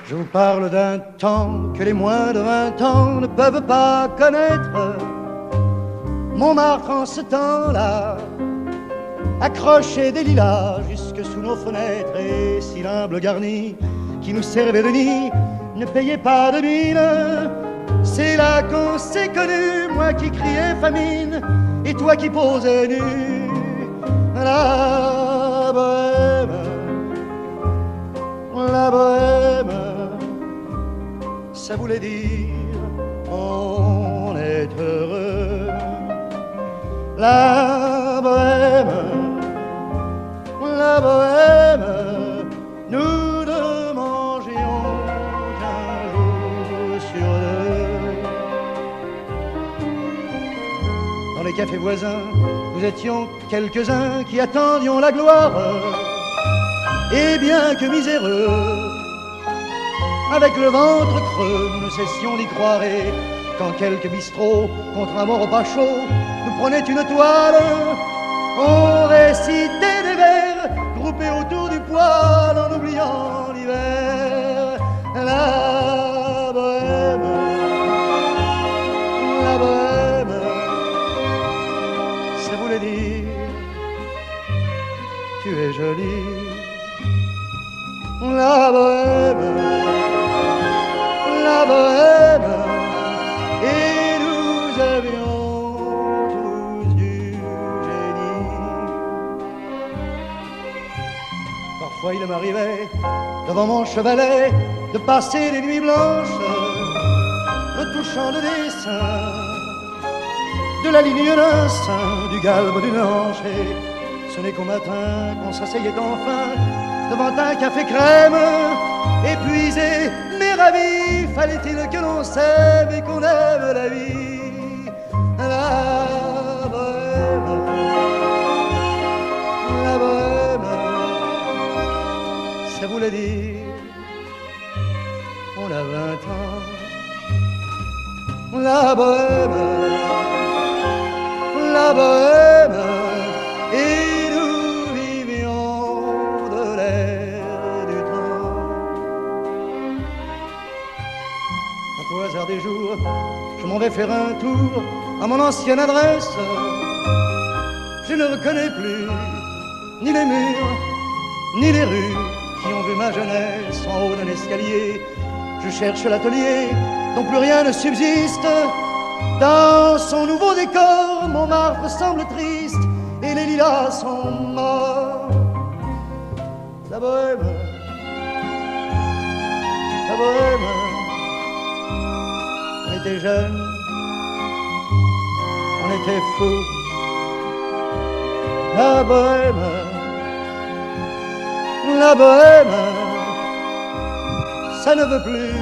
Je vous parle d'un temps que les moins de 20 ans ne peuvent pas connaître. Montmartre en ce temps-là accrochait des lilas jusque sous nos fenêtres, et si l'humble garni qui nous servait de nid ne payait pas de mine, c'est là qu'on s'est connus, moi qui criais famine et toi qui posais nu. La bohème, la bohème, ça voulait dire on est heureux. La bohème, nous ne mangions qu'un jour sur deux. Dans les cafés voisins, nous étions quelques-uns qui attendions la gloire. Et bien que miséreux, avec le ventre creux, nous ne cessions d'y croire. Et quand quelques bistrots, contre un bon repas chaud, nous prenaient une toile, on récitait des vers groupés autour du poêle en oubliant l'hiver. La bohème, ça voulait dire tu es jolie. La bohème, et nous avions tous du génie. Parfois il m'arrivait, devant mon chevalet, de passer des nuits blanches, retouchant le dessin de la ligne d'un sein, du galbe d'une hanche. Et ce n'est qu'au matin qu'on s'asseyait enfin devant un café crème, épuisé mais ravi. Fallait-il que l'on s'aime et qu'on aime la vie. La bohème, ça voulait dire on a 20 ans. La bohème, et nous vivions de l'air du temps. Au hasard des jours, je m'en vais faire un tour à mon ancienne adresse. Je ne reconnais plus ni les murs, ni les rues qui ont vu ma jeunesse en haut d'un escalier. Je cherche l'atelier dont plus rien ne subsiste. Dans son nouveau décor, Montmartre semble triste et les lilas sont morts. La bohème, on était jeunes, on était fous. La bohème, ça ne veut plus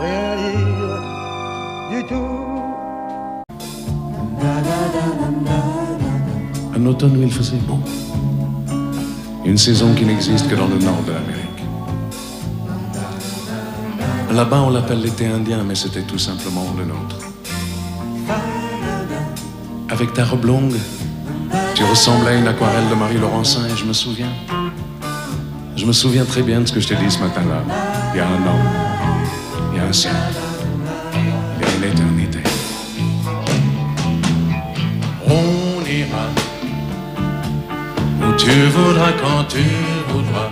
rien dire du tout. Un automne où il faisait beau. Une saison qui n'existe que dans le nord de l'Amérique. Là-bas, on l'appelle l'été indien, mais c'était tout simplement le nôtre. Avec ta robe longue, tu ressemblais à une aquarelle de Marie Laurencin, et je me souviens très bien de ce que je t'ai dit ce matin-là. Il y a un an, il y a un siècle, il y a une éternité. On ira où tu voudras, quand tu voudras,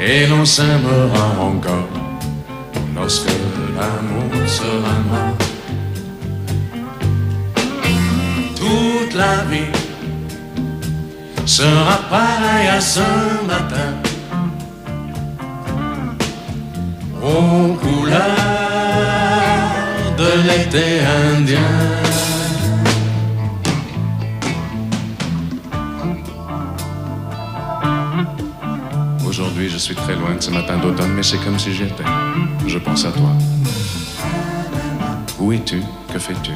et l'on s'aimera encore lorsque l'amour sera mort. Toute la vie sera pareille à ce matin, aux couleurs de l'été indien. Aujourd'hui, je suis très loin de ce matin d'automne, mais c'est comme si j'y étais. Je pense à toi. Où es-tu? Que fais-tu?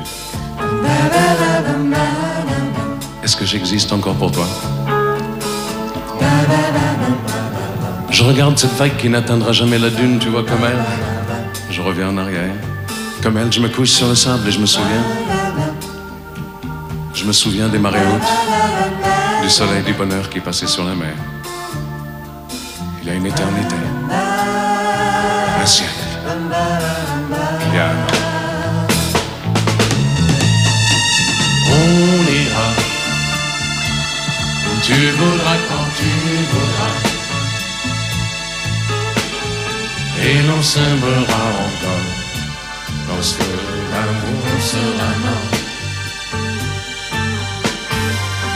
Est-ce que j'existe encore pour toi? Je regarde cette vague qui n'atteindra jamais la dune, tu vois, comme elle. Je reviens en arrière. Comme elle, je me couche sur le sable et je me souviens. Je me souviens des marées hautes, du soleil, du bonheur qui passait sur la mer. il y a une éternité, un siècle, il y a un an. On ira où tu voudras, quand tu voudras, et l'on s'aimera encore lorsque l'amour sera mort.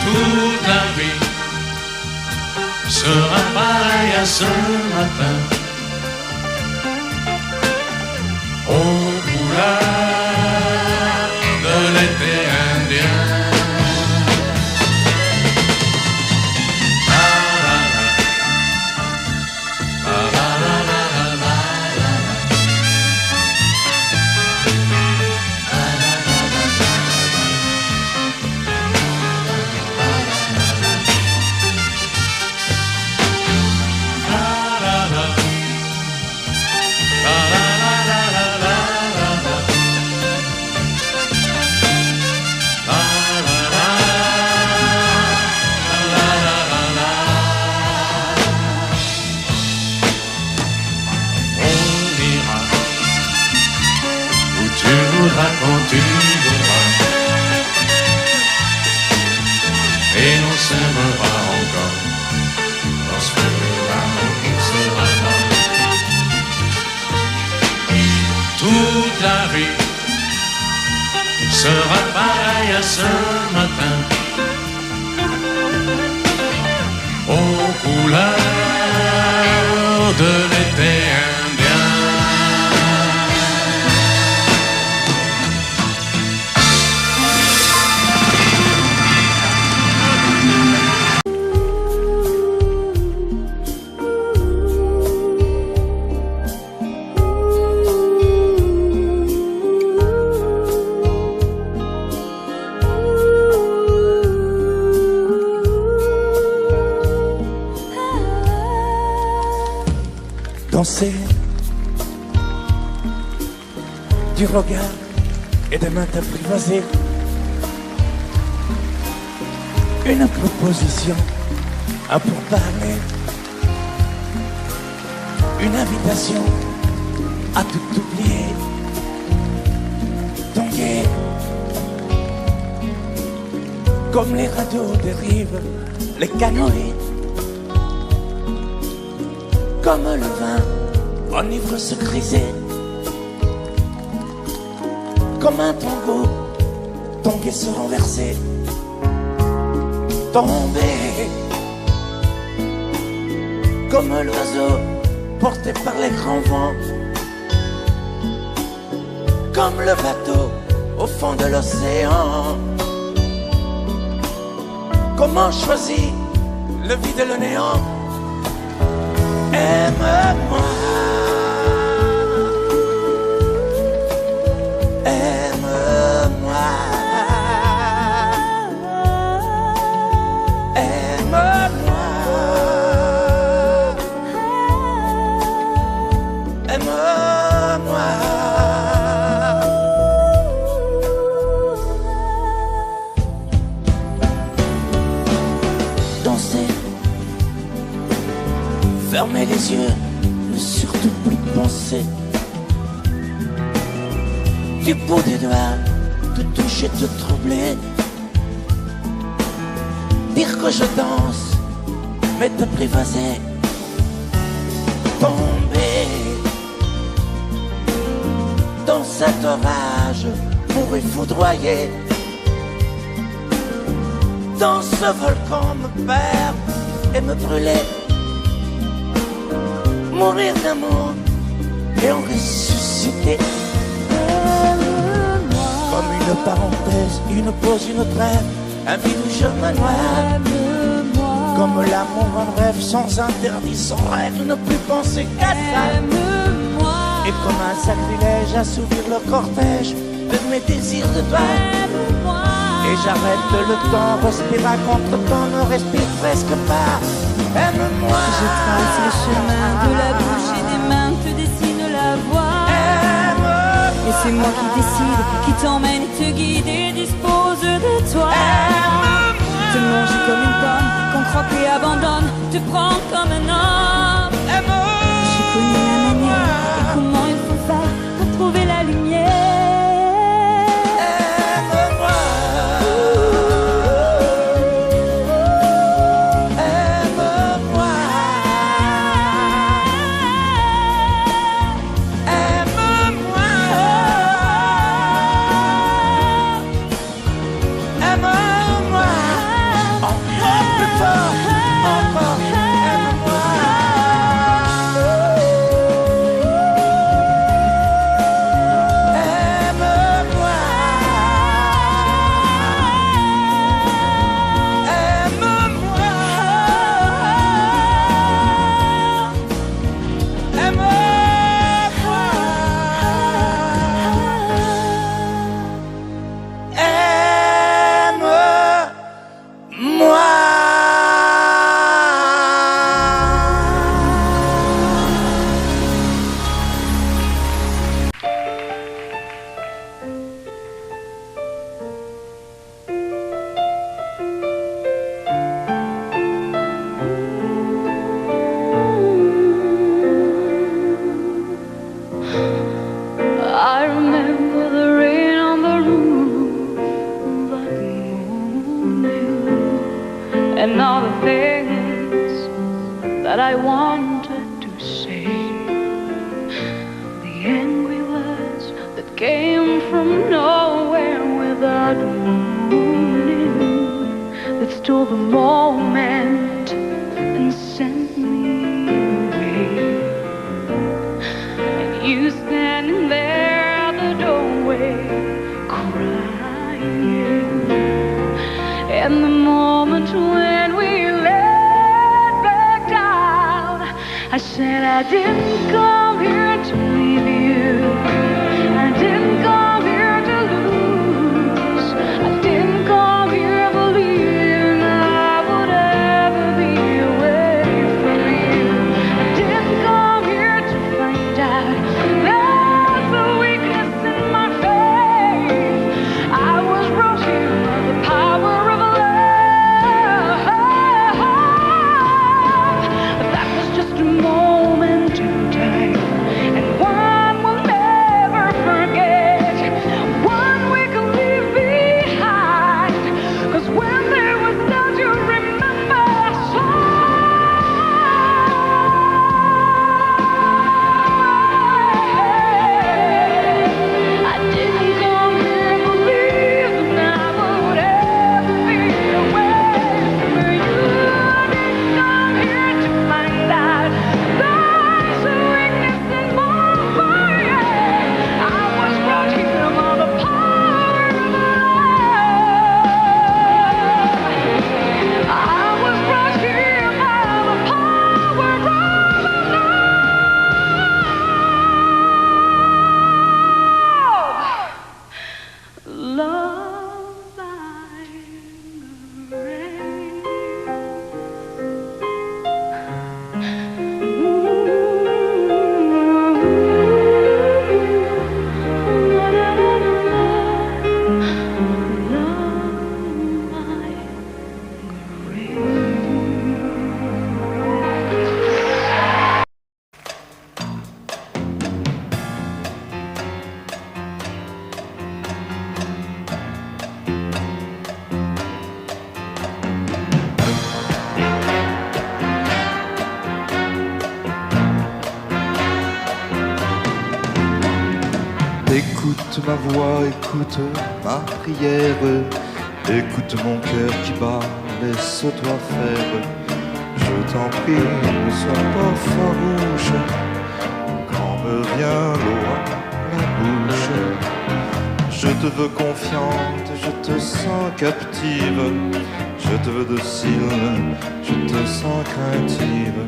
Toute la vie sera pareille à ce matin, aux couleurs de l'été indien. Quand tu voudras, et l'on s'aimera encore lorsque l'amour sera mort. Toute la vie sera pareille à ce matin, aux couleurs de l'été indien. Danser du regard et des mains apprivoisées, une proposition, un pourparler, une invitation à tout oublier, tanguer comme les radeaux des rives, les canoës, comme le vin enivre se griser, comme un tango, tanguer se renverser, tomber, comme l'oiseau porté par les grands vents, comme le bateau au fond de l'océan. Comment choisir le vide et le néant? Aime-moi, aime-moi, aime-moi, aime-moi. Danser, fermer les yeux, ne surtout plus penser. Du bout des doigts, te toucher, te troubler. Dire que je danse, mais t'apprivoiser. Tomber dans cet orage pour y foudroyer. Dans ce volcan me perdre et me brûler. Mourir d'amour et en ressusciter. Comme une parenthèse, une pause, une trêve, un vide où je me noie. Comme l'amour en rêve, sans interdit, sans règle, ne plus penser qu'à ça. Et comme un sacrilège, assouvir le cortège de mes désirs de toi. Et j'arrête le temps, respire à contre-temps, ne respire presque pas. Aime-moi. Je trace le chemin de la bouche et des mains, te dessine la voie. Et c'est moi qui décide, qui t'emmène, te guide et dispose de toi. Te manger comme une pomme, qu'on croque et abandonne, te prendre comme un homme. wanted to say. The angry words that came from nowhere without warning, that stole the moment and sent me away. And you standing there at the doorway, crying. And the moment when we let back down, I said I didn't come here to leave you. I didn't come here to lose. I didn't come here believing I would ever be away from you. I didn't come here to find out there's a weakness in my faith. I was brought here by the power of love. But that was just a moment in time, and one will never forget, one we can leave behind. 'Cause when there was doubt, you remember I didn't come here believing I would ever be away from you. I didn't come here to find out there's a weakness in my fire. I was brought here by the power of love. I was brought here by the power of love. Love by grace. Écoute ma voix, écoute ma prière, écoute mon cœur qui bat, laisse-toi faire. Je t'en prie, ne sois pas farouche quand me vient l'eau à la bouche. Je te veux confiante, je te sens captive, je te veux docile, je te sens craintive.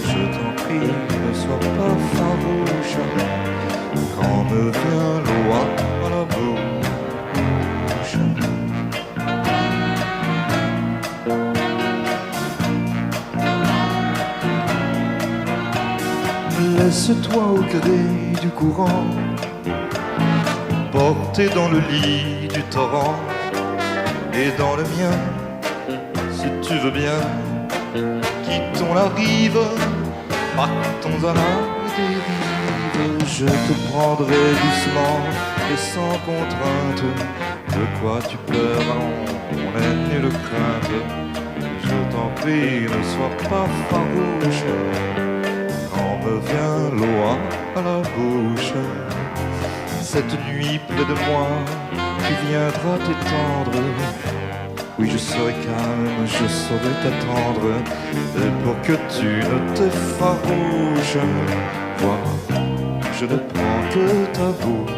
Je t'en prie, ne sois pas farouche quand me vient l'eau à la bouche. Laisse-toi au gré du courant, porté dans le lit du torrent et dans le mien, si tu veux bien. Quittons la rive, partons à la dérive. Je te prendrai doucement et sans contrainte. De quoi tu pleures, on n'a nulle crainte. Je t'en prie, ne sois pas farouche quand me vient l'eau à la bouche. Cette nuit près de moi, tu viendras t'étendre. Oui, je serai calme, je saurai t'attendre. Et pour que tu ne t'effarouches, vois, je ne prends que ta bouche.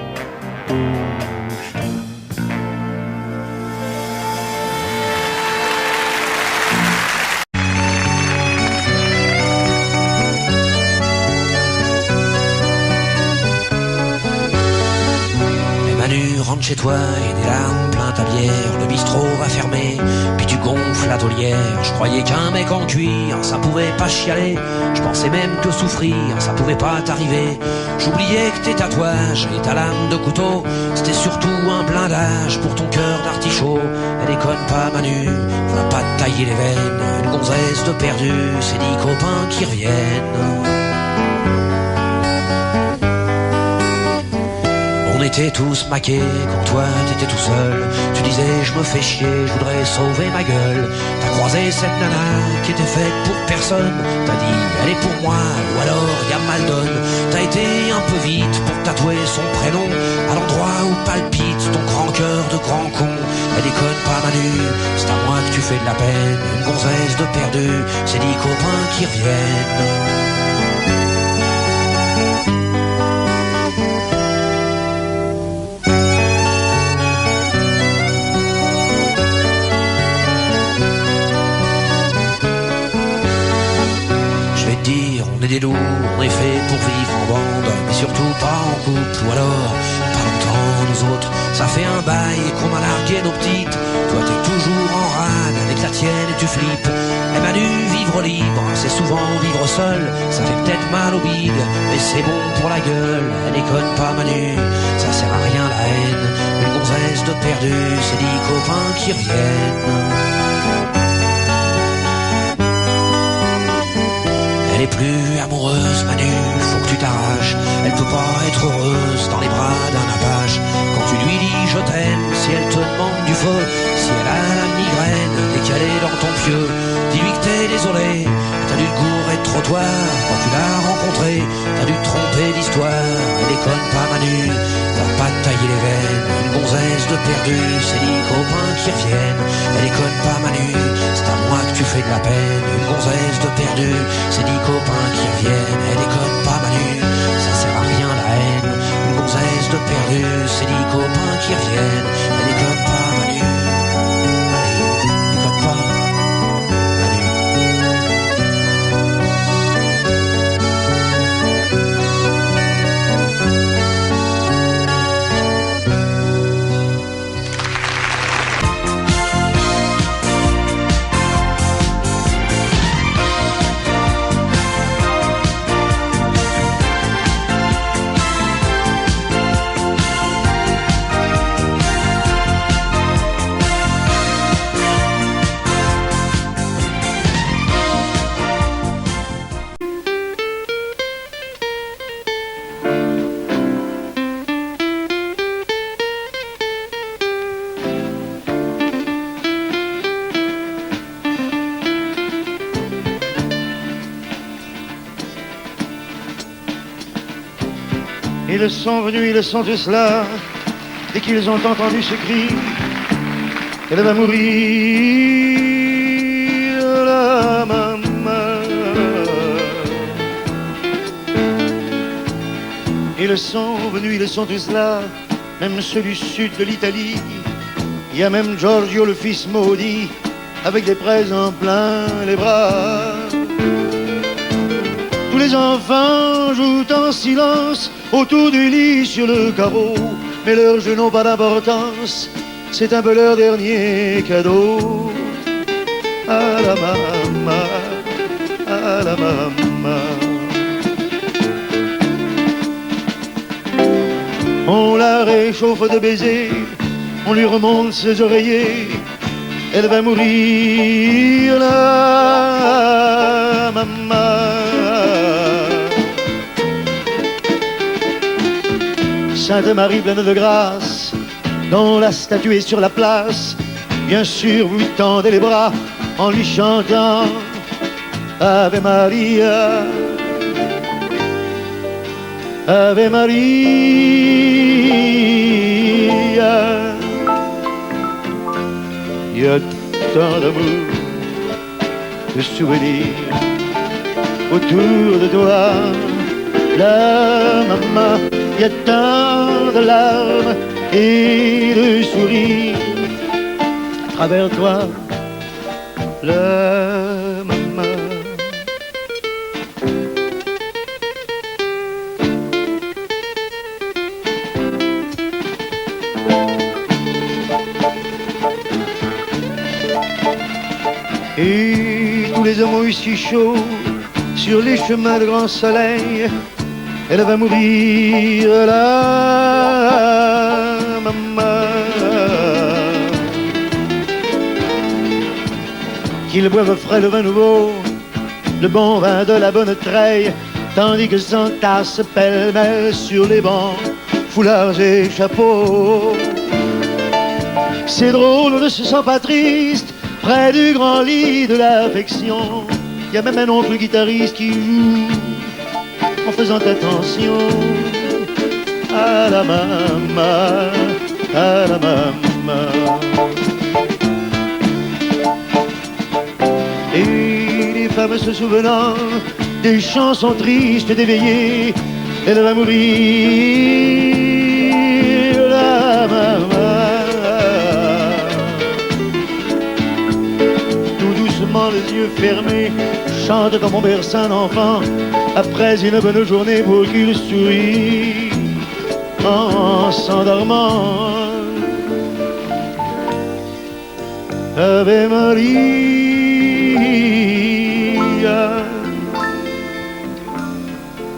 Rentre chez toi et des larmes plein ta bière. Le bistrot va fermer, puis tu gonfles la taulière. Je croyais qu'un mec en cuir, ça pouvait pas chialer. Je pensais même que souffrir, ça pouvait pas t'arriver. J'oubliais que tes tatouages et ta lame de couteau, c'était surtout un blindage pour ton cœur d'artichaut. Elle déconne pas Manu, va pas te tailler les veines. Une gonzesse de perdu, c'est 10 copains qui reviennent. On On était tous maqués quand toi t'étais tout seul. Tu disais je me fais chier, je voudrais sauver ma gueule. T'as croisé cette nana qui était faite pour personne. T'as dit elle est pour moi ou alors y a mal donne. T'as été un peu vite pour tatouer son prénom à l'endroit où palpite ton grand cœur de grand con. Elle déconne pas Manu, c'est à moi que tu fais de la peine. Une gonzesse de perdu, c'est 10 copains qui reviennent. On est des loups, on est fait pour vivre en bande, mais surtout pas en couple, ou alors pas longtemps nous autres. Ça fait un bail qu'on a largué nos petites. Toi t'es toujours en rade avec la tienne et tu flippes. Eh Manu, vivre libre, c'est souvent vivre seul. Ça fait peut-être mal au bide, mais c'est bon pour la gueule. Elle déconne pas Manu, ça sert à rien la haine. Une gonzesse de perdu, c'est 10 copains qui reviennent. Elle est plus amoureuse, Manu, faut que tu t'arraches. Elle peut pas être heureuse dans les bras d'un apache. Quand tu lui dis je t'aime, si elle te demande du feu, si elle a la migraine et qu'elle est dans ton pieu, dis-lui que t'es désolé, t'as dû te gourer de trottoir. Quand tu l'as rencontrée, t'as dû te tromper d'histoire. Elle déconne pas Manu, va pas te tailler les veines. Une gonzesse de perdu, c'est 10 copains qui reviennent. Elle déconne pas Manu, c'est à moi que tu fais de la peine. Une gonzesse de perdu, c'est 10 copains qui reviennent. Elle déconne pas Manu, ça sert à rien la haine. Une gonzesse de perdu, c'est 10 copains qui reviennent. Elle déconne pas Manu, allez, déconne pas Manu. Ils sont venus, ils sont tous là. Dès qu'ils ont entendu ce cri, elle va mourir, la maman. Ils sont venus, ils sont tous là. Même ceux du sud de l'Italie. Il y a même Giorgio, le fils maudit, avec des présents plein les bras. Tous les enfants jouent en silence autour du lit sur le carreau, mais leurs jeux n'ont pas d'importance, c'est un peu leur dernier cadeau. À la maman, à la maman. On la réchauffe de baisers, on lui remonte ses oreillers, elle va mourir, la maman. Sainte Marie pleine de grâce, dont la statue est sur la place, bien sûr vous lui tendez les bras en lui chantant Ave Maria, Ave Maria. Il y a tant d'amour, de souvenirs autour de toi, la maman. Il y a tant de larmes et de sourires à travers toi, la maman. Et tous les hommes ont eu si chaud sur les chemins de grand soleil. Elle va mourir, la maman. Qu'ils boivent frais le vin nouveau, le bon vin de la bonne treille, tandis que s'entassent pêle-mêle sur les bancs foulards et chapeaux. C'est drôle, on ne se sent pas triste près du grand lit de l'affection. Il y a même un oncle guitariste qui joue en faisant attention à la maman, à la maman. Et les femmes se souvenant des chansons tristes d'éveillé, elle va mourir, la maman. Tout doucement, les yeux fermés, chante comme on berce un enfant après une bonne journée pour qu'il sourie en s'endormant. Ave Maria.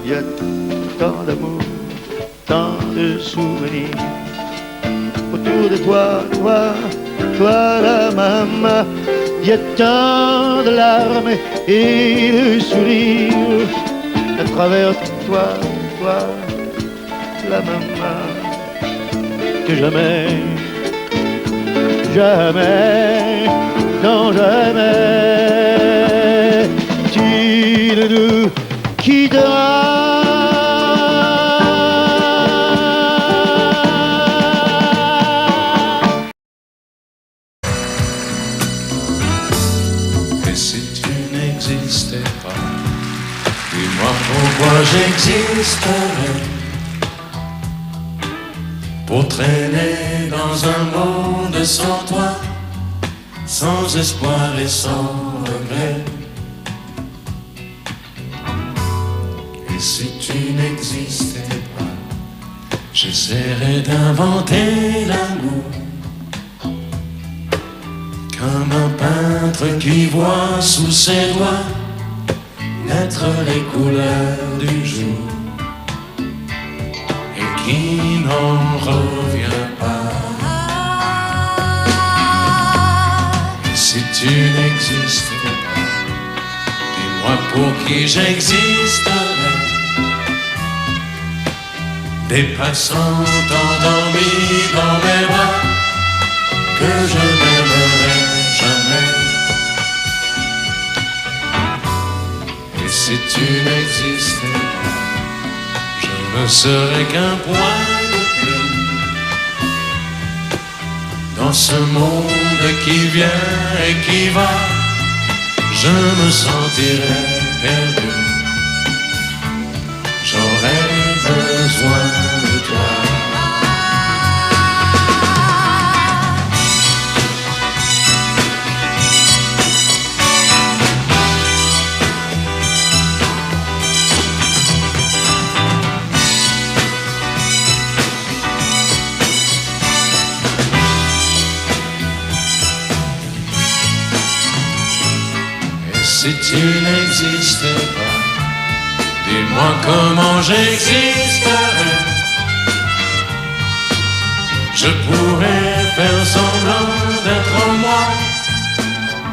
Il y a tant d'amour, tant de souvenirs autour de toi, toi la maman. Il y a tant de larmes et de sourires à travers toi, la maman. Que jamais, non jamais, tu ne nous quitteras. Et si tu n'existais pas, dis-moi pourquoi j'existerais. Pour traîner dans un monde sans toi, sans espoir et sans regret. Et si tu n'existais pas, j'essaierais d'inventer l'amour, comme un peintre qui voit sous ses doigts naître les couleurs du jour et qui n'en revient pas. Et si tu n'existais pas, dis-moi pour qui j'existerais. Des passants endormis dans mes bras que je n'aimerais jamais. Et si tu n'existais pas, je ne serais qu'un point de plus dans ce monde qui vient et qui va. Je me sentirais perdu. J'aurais besoin de toi. Si tu n'existais pas, dis-moi comment j'existerais. Je pourrais faire semblant d'être moi,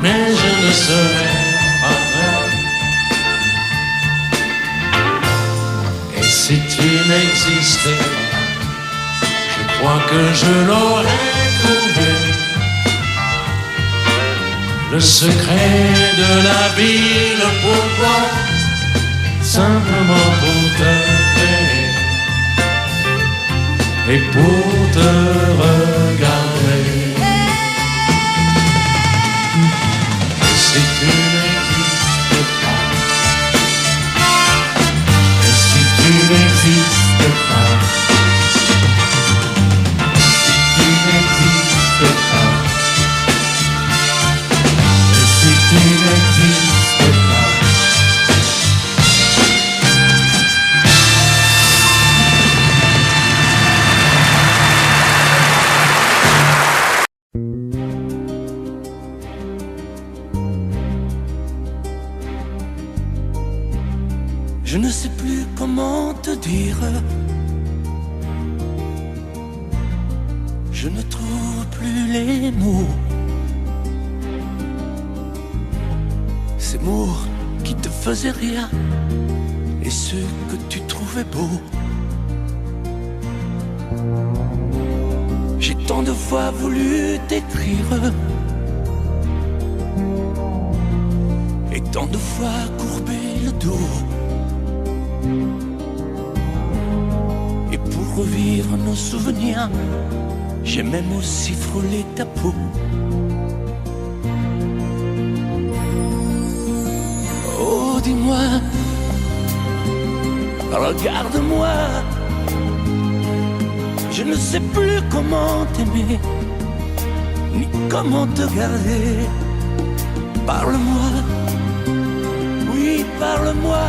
mais je ne serais pas vrai. Et si tu n'existais pas, je crois que je l'aurais trouvé. Le secret de la vie, le pourquoi, simplement pour te créer et pour te regarder. Et si tu n'existes pas, et si tu n'existes pas, si tu n'existes pas, tu n'existes pas. Je ne sais plus comment te dire. Je ne trouve plus les mots. Ces mots qui te faisaient rire et ceux que tu trouvais beaux. J'ai tant de fois voulu t'écrire et tant de fois courbé le dos. Et pour revivre nos souvenirs, j'ai même aussi frôlé ta peau. Oh, dis-moi, regarde-moi, je ne sais plus comment t'aimer, ni comment te garder. Parle-moi, oui, parle-moi.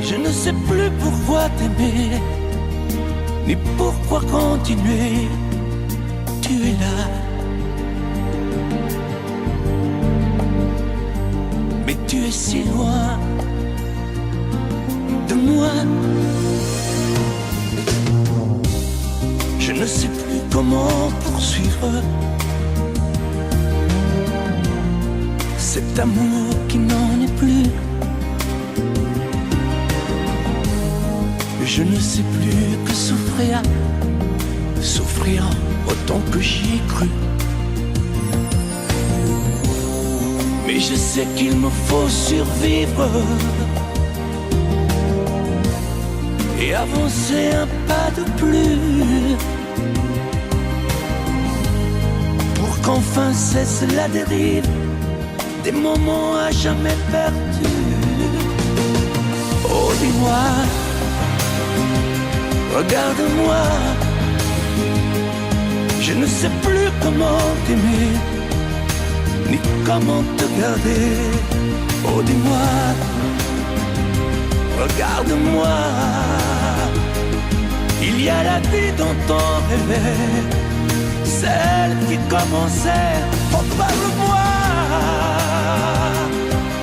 Je ne sais plus pourquoi t'aimer, ni pourquoi continuer. Tu es là, mais tu es si loin de moi. Je ne sais plus comment poursuivre cet amour qui n'en est plus. Je ne sais plus que souffrir, souffrir autant que j'y ai cru. Mais je sais qu'il me faut survivre et avancer un pas de plus pour qu'enfin cesse la dérive des moments à jamais perdus. Oh, dis-moi, regarde-moi, je ne sais plus comment t'aimer, ni comment te garder. Oh, dis-moi, regarde-moi, il y a la vie dont on rêvait, celle qui commençait. Oh, parle-moi,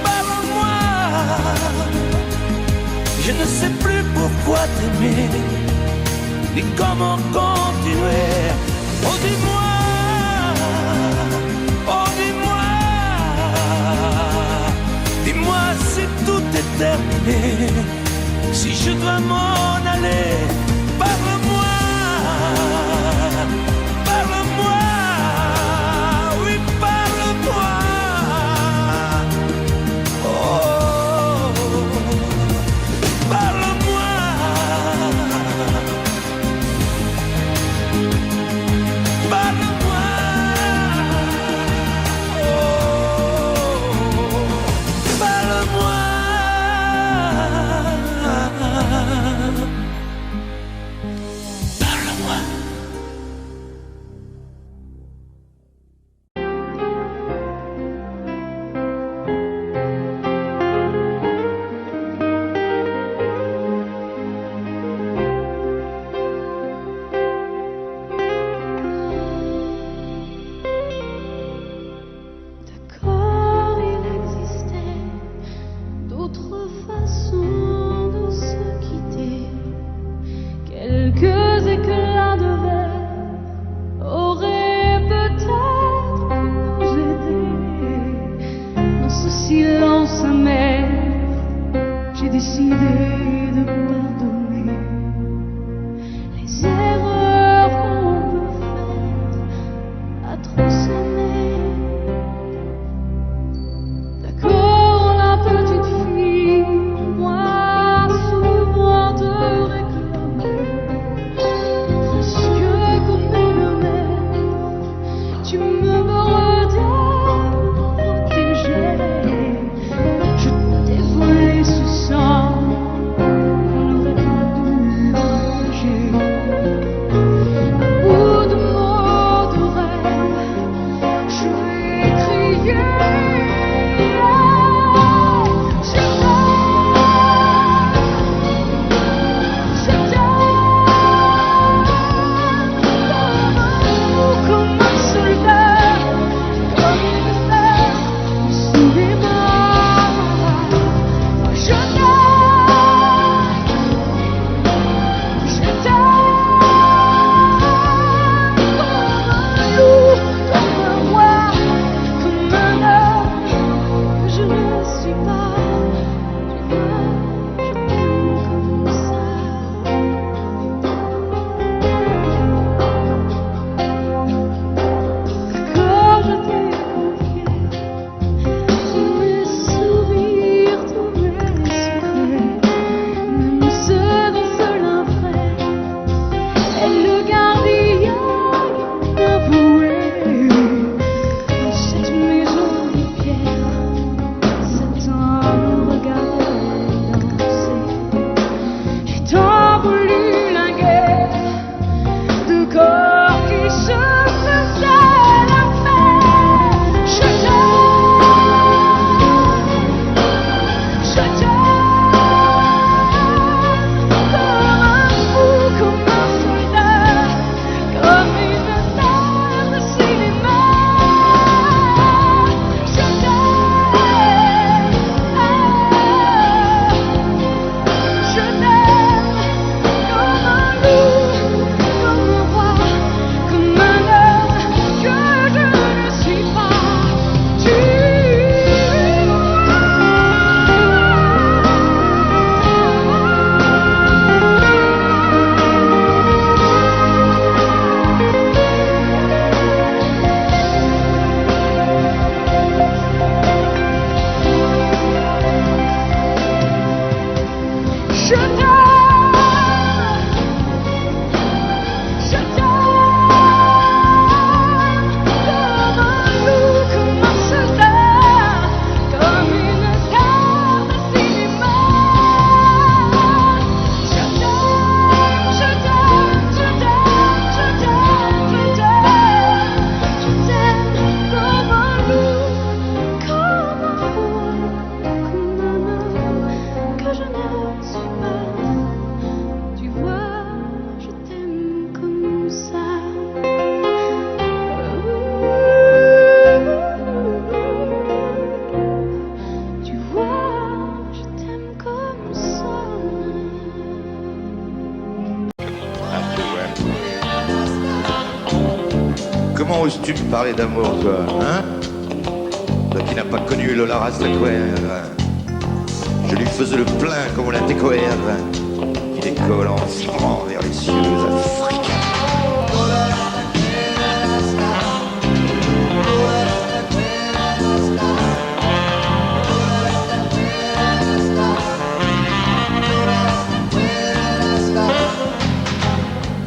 parle-moi, je ne sais plus pourquoi t'aimer, ni comment continuer. Oh, dis-moi, oh, dis-moi, dis-moi si tout est terminé, si je dois m'en aller. Parle-moi, parle-moi, oui, parle-moi. Oh, parle-moi. Parle-moi, oh, parle-moi. Je t'ai volé ce sang. Comment oses-tu me parler d'amour, toi, hein? Toi qui n'as pas connu Lola Rastaquaire. Je lui faisais le plein comme la décoère qui décolle en vibrant vers les cieux africains.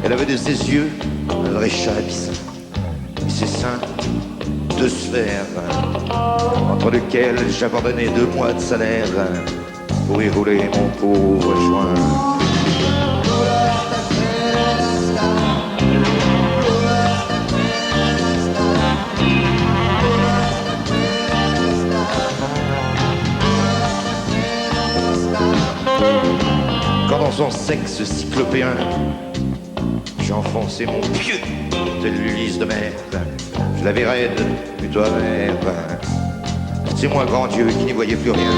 Elle avait de ses yeux un vrai chat abyssin. Et ses seins, deux sphères, entre lesquelles j'abandonnais 2 mois de salaire pour y rouler mon pauvre joint. Quand dans son sexe cyclopéen, j'ai enfoncé mon pied tel l'Ulysse de mer. Je l'avais raide, plutôt amère. C'est moi, grand Dieu, qui n'y voyais plus rien.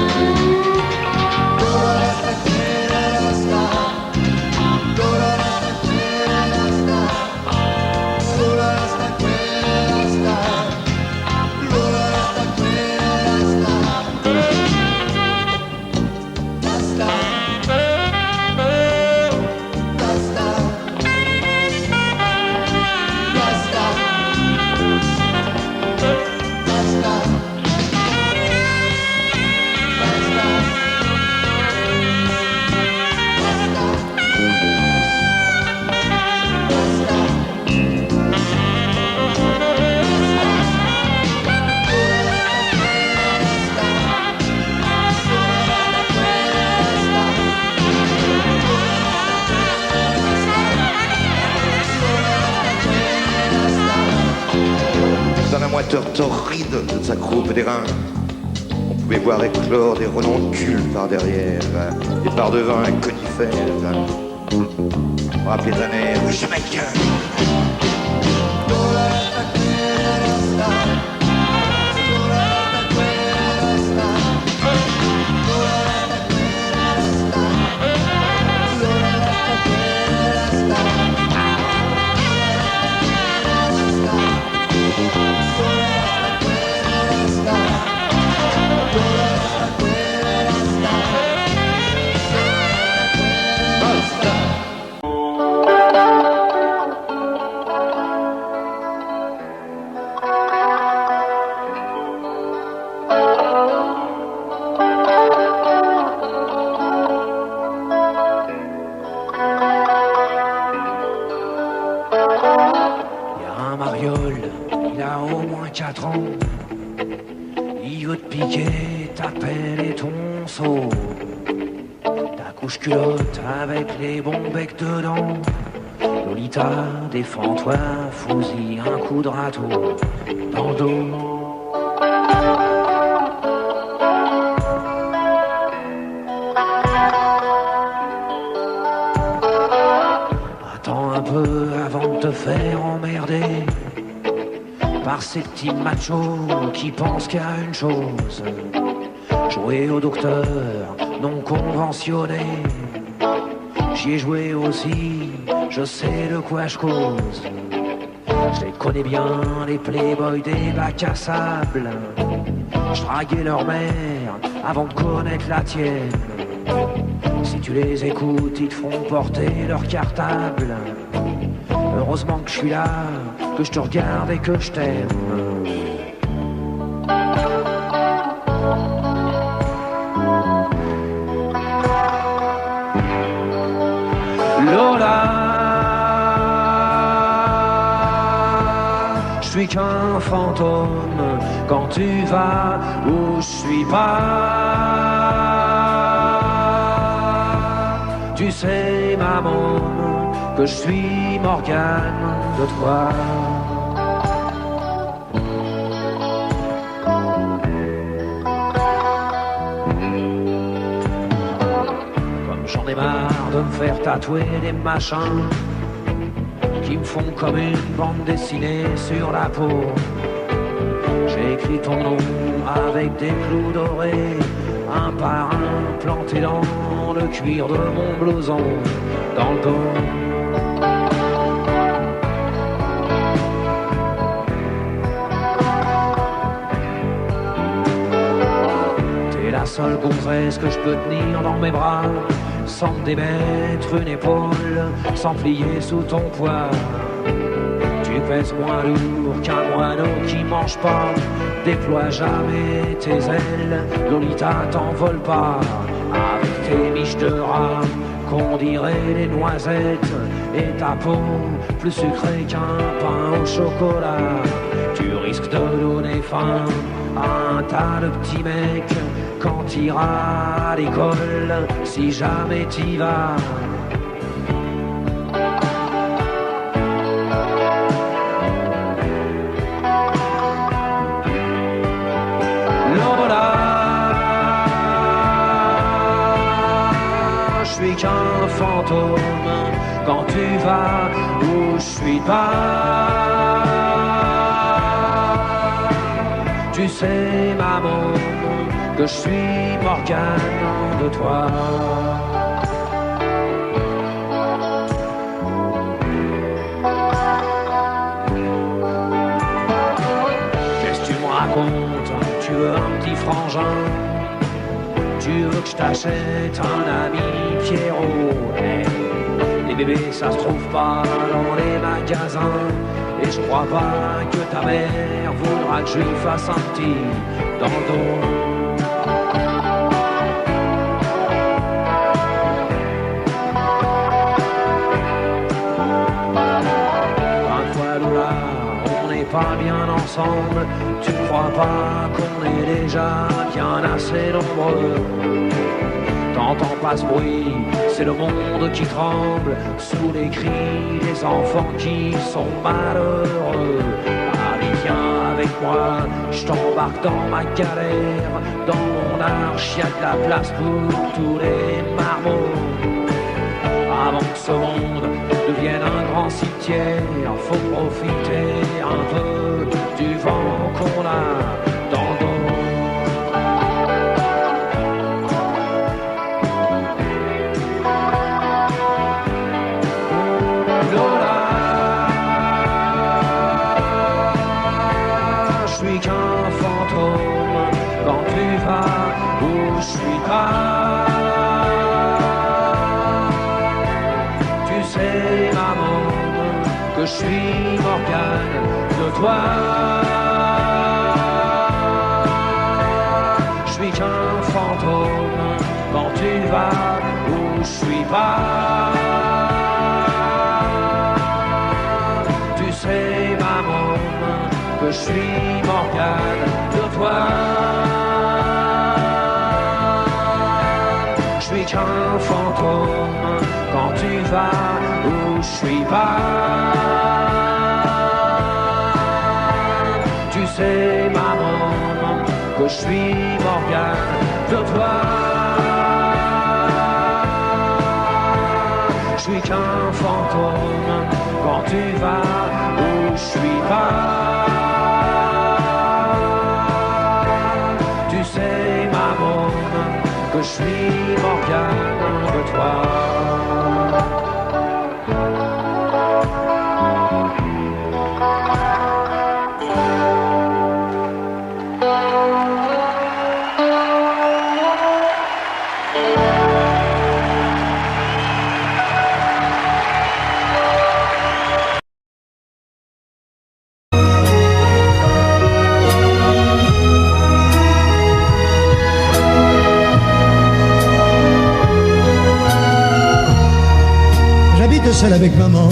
Torride de sa croupe d'airain, on pouvait voir éclore des renoncules par derrière, et par devant un conifère. On rappelait un air jamaïcain. Il veut te piquer ta pelle et ton seau, ta couche culotte avec les bons becs dedans. Lolita, défends-toi, fous-y un coup de râteau dans le dos. Attends un peu avant de te faire emmerder par ces petits machos qui pensent qu'à une chose, jouer au docteur non conventionné. J'y ai joué aussi, je sais de quoi je cause. Je les connais bien, les playboys des bacs à sable. Je draguais leur mère avant de connaître la tienne. Si tu les écoutes, ils te feront porter leur cartable. Heureusement que je suis là, que je te regarde et que je t'aime. suis qu'un fantôme quand tu vas où je suis pas. Tu sais, maman, que je suis Morgane de toi. Comme j'en ai marre de me faire tatouer des machins qui me font comme une bande dessinée sur la peau. J'ai écrit ton nom avec des clous dorés, un par un planté dans le cuir de mon blouson, dans le dos. T'es la seule gonzesse que je peux tenir dans mes bras, sans me démettre une épaule, sans plier sous ton poids. Tu pèses moins lourd qu'un moineau qui mange pas. Déploie jamais tes ailes, Lolita t'envole pas. Avec tes miches de rat, qu'on dirait des noisettes, et ta peau plus sucrée qu'un pain au chocolat. Tu risques de donner faim à un tas de petits mecs quand t'iras à l'école, si jamais t'y vas. Lola, je suis qu'un fantôme quand tu vas où je suis pas. Tu sais, maman, que je suis Morgane de toi. Qu'est-ce que tu me racontes? Tu veux un petit frangin? Tu veux que je t'achète un ami Pierrot? Hey, les bébés ça se trouve pas dans les magasins, et je crois pas que ta mère voudra que je lui fasse un petit dans le dos. Pas bien ensemble, tu crois pas qu'on est déjà bien assez nombreux? T'entends pas ce bruit, c'est le monde qui tremble sous les cris des enfants qui sont malheureux. Allez viens avec moi, je t'embarque dans ma galère, dans mon arche y'a de la place pour tous les marmots. Avant que ce monde devienne un grand cimetière, faut profiter un peu du vent qu'on a dans le dos. Lola, je suis qu'un fantôme quand tu vas où je suis pas. Que je suis Morgane de toi. Je suis qu'un fantôme quand tu vas où je suis pas. Tu sais, maman, que je suis Morgane de toi. Je suis qu'un fantôme quand tu vas où je suis pas. Tu sais, maman, que je suis Morgane de toi. Je suis qu'un fantôme quand tu vas où je suis pas. Tu sais, maman, que je suis Morgane de toi. Seul avec maman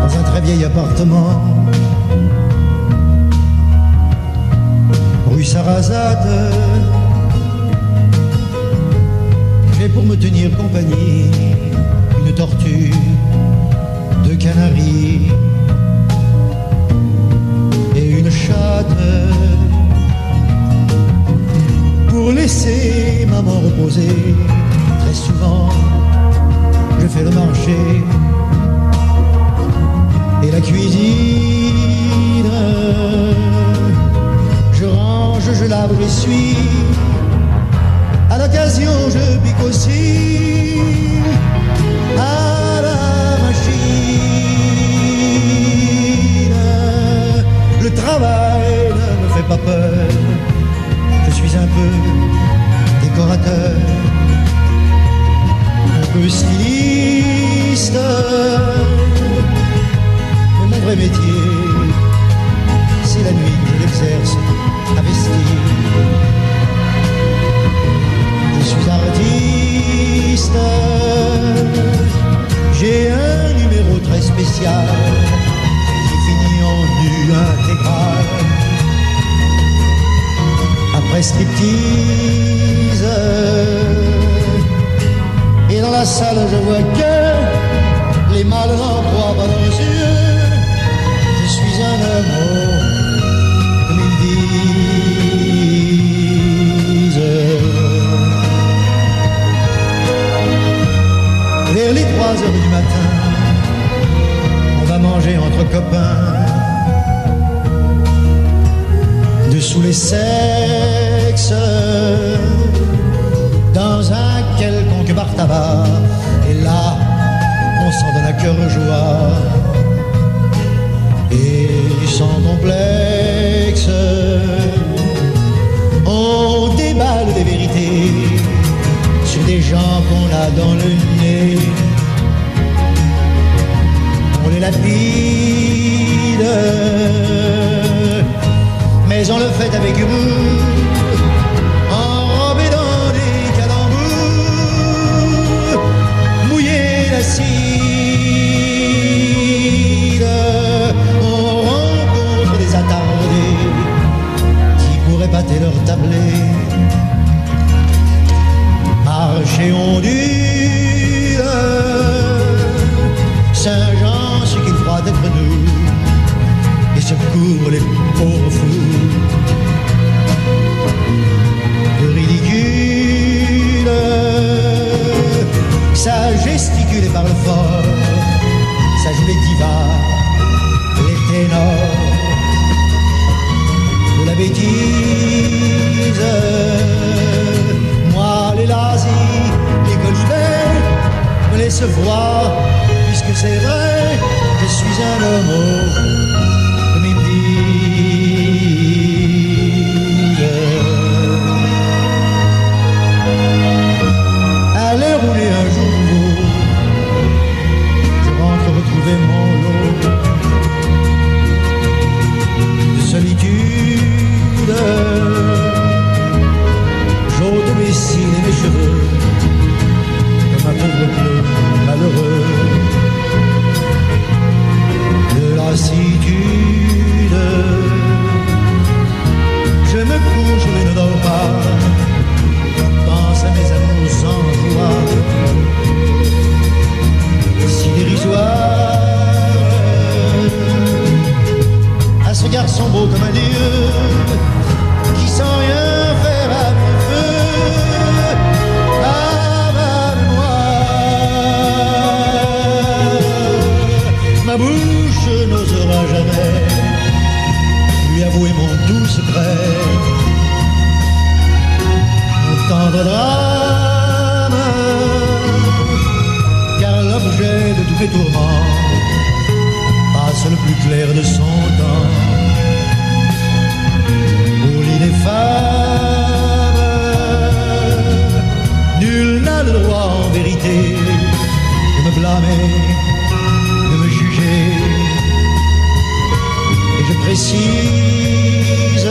dans un très vieil appartement, rue Sarrazate. J'ai pour me tenir compagnie une tortue, deux canaris et une chatte, pour laisser maman reposer. Très souvent je fais le marché et la cuisine, je range, je lave, j'essuie. À l'occasion je pique aussi à la machine. Le travail ne me fait pas peur, je suis un peu décorateur, un peu styliste, mais mon vrai métier, c'est la nuit que je l'exerce à vestir. Je suis artiste, j'ai un numéro très spécial qui finit en nu intégral. Après striptease, et dans la salle je vois que les mâles n'en croient pas leurs yeux. Je suis un homme, comme ils disent. Vers les 3 heures du matin, on va manger entre copains, dessous les sexes, dans un quelconque bar tabac. Et là, on s'en donne à cœur joie, et sans complexe, on déballe des vérités sur des gens qu'on a dans le nez. On les lapide, mais on le fait avec humour, enrobé dans des calembours, mouillé d'acide. On rencontre des attardés qui pourraient pâter leur tablé. Marché ondule, Saint-Jean, ce qu'il fera d'être nous, et secours les pauvres fous. De ridicule, ça gesticule et parle fort, ça joue les divas, les ténors. De la bêtise, moi les lazis, les colibets me laissent voir, puisque c'est vrai, je suis un homme, comme ils disent. Allez rouler un jour nouveau, je rentre retrouver mon lot de solitude. J'ôte mes cils et mes cheveux, comme un pauvre bleu malheureux. De lassitude, je me couche mais ne dors pas, pense à mes amours sans joie, si dérisoire, à ce garçon beau comme un dieu, qui sans rien faire à mes feux, à ma mémoire. Ma bouche n'osera jamais lui avouer mon doux secret, mon tendre drame, car l'objet de tous mes tourments passe le plus clair de son temps. Pour lit des femmes, nul n'a le droit en vérité de me blâmer, de me juger. Et je précise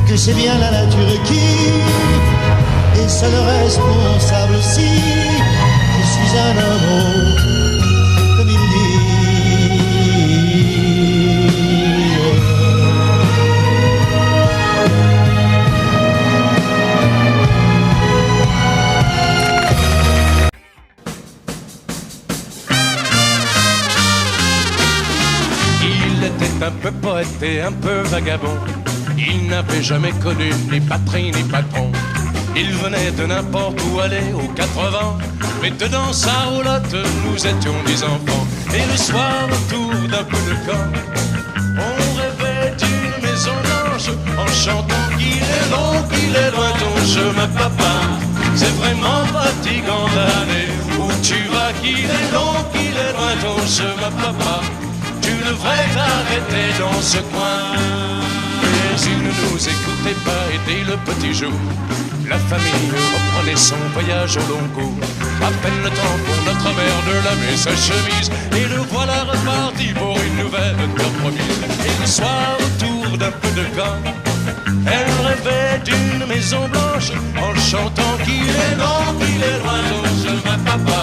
que c'est bien la nature qui est seule responsable si je suis un homme comme il Le poète est un peu vagabond. Il n'avait jamais connu ni patrie ni patron. Il venait de n'importe où aller aux 80. Mais dedans sa roulotte, nous étions des enfants. Et le soir, autour d'un peu de camp, on rêvait d'une maison blanche en chantant qu'il est long, qu'il est loin ton chemin, papa. C'est vraiment fatigant d'aller où tu vas, qu'il est long, qu'il est loin ton chemin, papa. Tu devrais t'arrêter dans ce coin. Mais il ne nous écoutait pas et dès le petit jour, la famille reprenait son voyage au long cours. À peine le temps pour notre mère de laver sa chemise, et le voilà reparti pour une nouvelle compromise. Et le soir, autour d'un peu de camp, elle rêvait d'une maison blanche en chantant qu'il est long, qu'il est loin ton chemin, papa.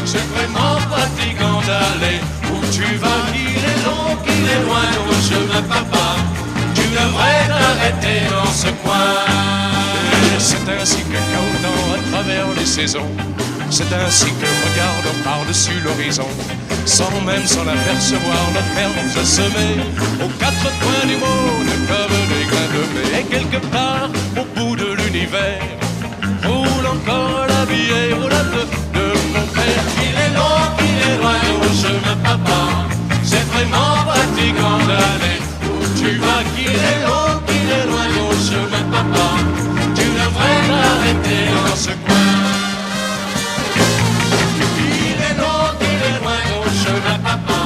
C'est vraiment fatigant d'aller où tu vas, qu'il est long, qu'il est loin ton chemin, papa. Tu devrais t'arrêter dans ce coin. C'est ainsi que cahotant à travers les saisons, c'est ainsi que regardons par-dessus l'horizon, sans même s'en apercevoir, notre mère nous a semés aux quatre coins du monde comme des grains de blé. Et quelque part au bout de l'univers roule encore la vieille roulette de mon père. Il est long, il est loin au chemin, papa. C'est vraiment fatigant d'aller où tu vas, qu'il est long, qu'il est loin au chemin, papa. Tu devrais t'arrêter dans ce coin. Il est long, il est loin au chemin, papa.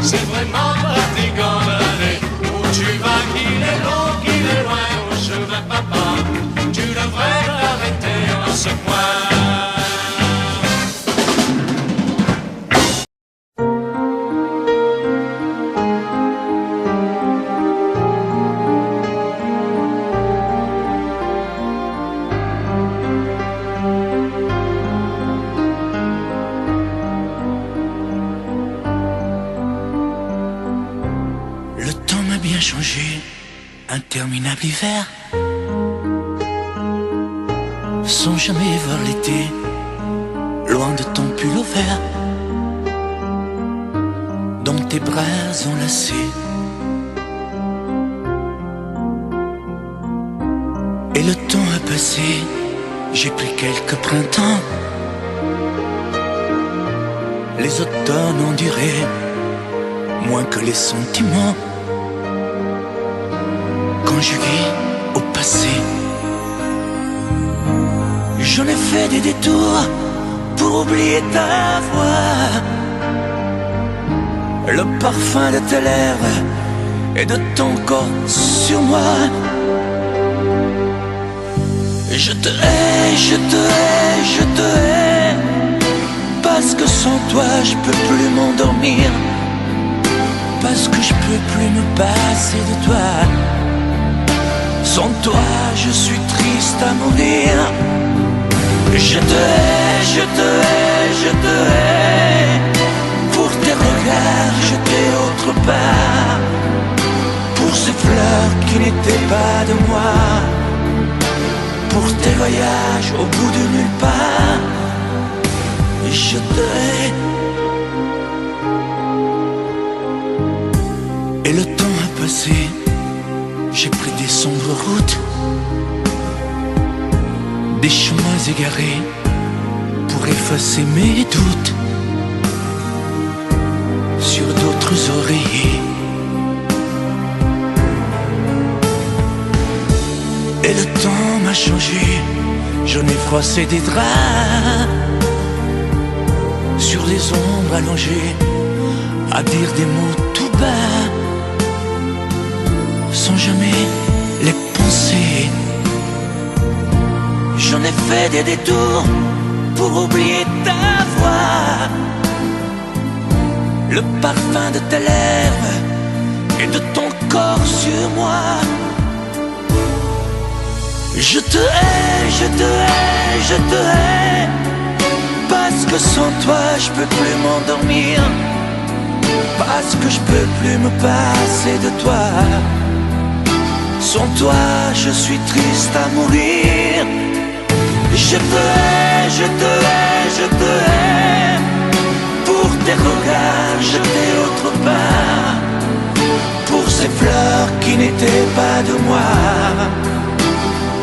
C'est vraiment fatigant d'aller où tu vas, qu'il est long, qu'il est loin au chemin, papa. Tu devrais t'arrêter dans ce coin. Interminable hiver, sans jamais voir l'été, loin de ton pull au vert, dans tes bras enlacés. Et le temps a passé, j'ai pris quelques printemps, les automnes ont duré moins que les sentiments. Conjugué au passé, j'en ai fait des détours pour oublier ta voix, le parfum de tes lèvres et de ton corps sur moi. Je te hais, je te hais, je te hais, parce que sans toi je peux plus m'endormir, parce que je peux plus me passer de toi. Sans toi, je suis triste à mourir. Je te hais, je te hais, je te hais, pour tes regards jetés autre part, pour ces fleurs qui n'étaient pas de moi, pour tes voyages au bout de nulle part. Je te hais. Et le temps a passé, j'ai pris des sombres routes, des chemins égarés pour effacer mes doutes sur d'autres oreillers. Et le temps m'a changé, j'en ai froissé des draps sur des ombres allongées, à dire des mots tout bas, sans jamais les penser. J'en ai fait des détours pour oublier ta voix, le parfum de tes lèvres et de ton corps sur moi. Je te hais, je te hais, je te hais, parce que sans toi je peux plus m'endormir, parce que je peux plus me passer de toi. Sans toi, je suis triste à mourir. Je te hais, je te hais, je te hais, pour tes regards jetés autre part, pour ces fleurs qui n'étaient pas de moi,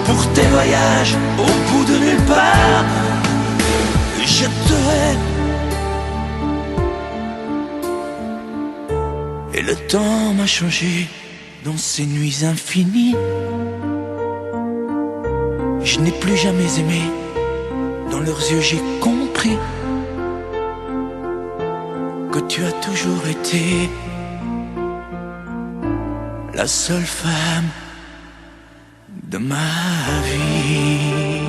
pour tes voyages au bout de nulle part. Je te hais. Et le temps m'a changé dans ces nuits infinies. Je n'ai plus jamais aimé. Dans leurs yeux j'ai compris que tu as toujours été la seule femme de ma vie.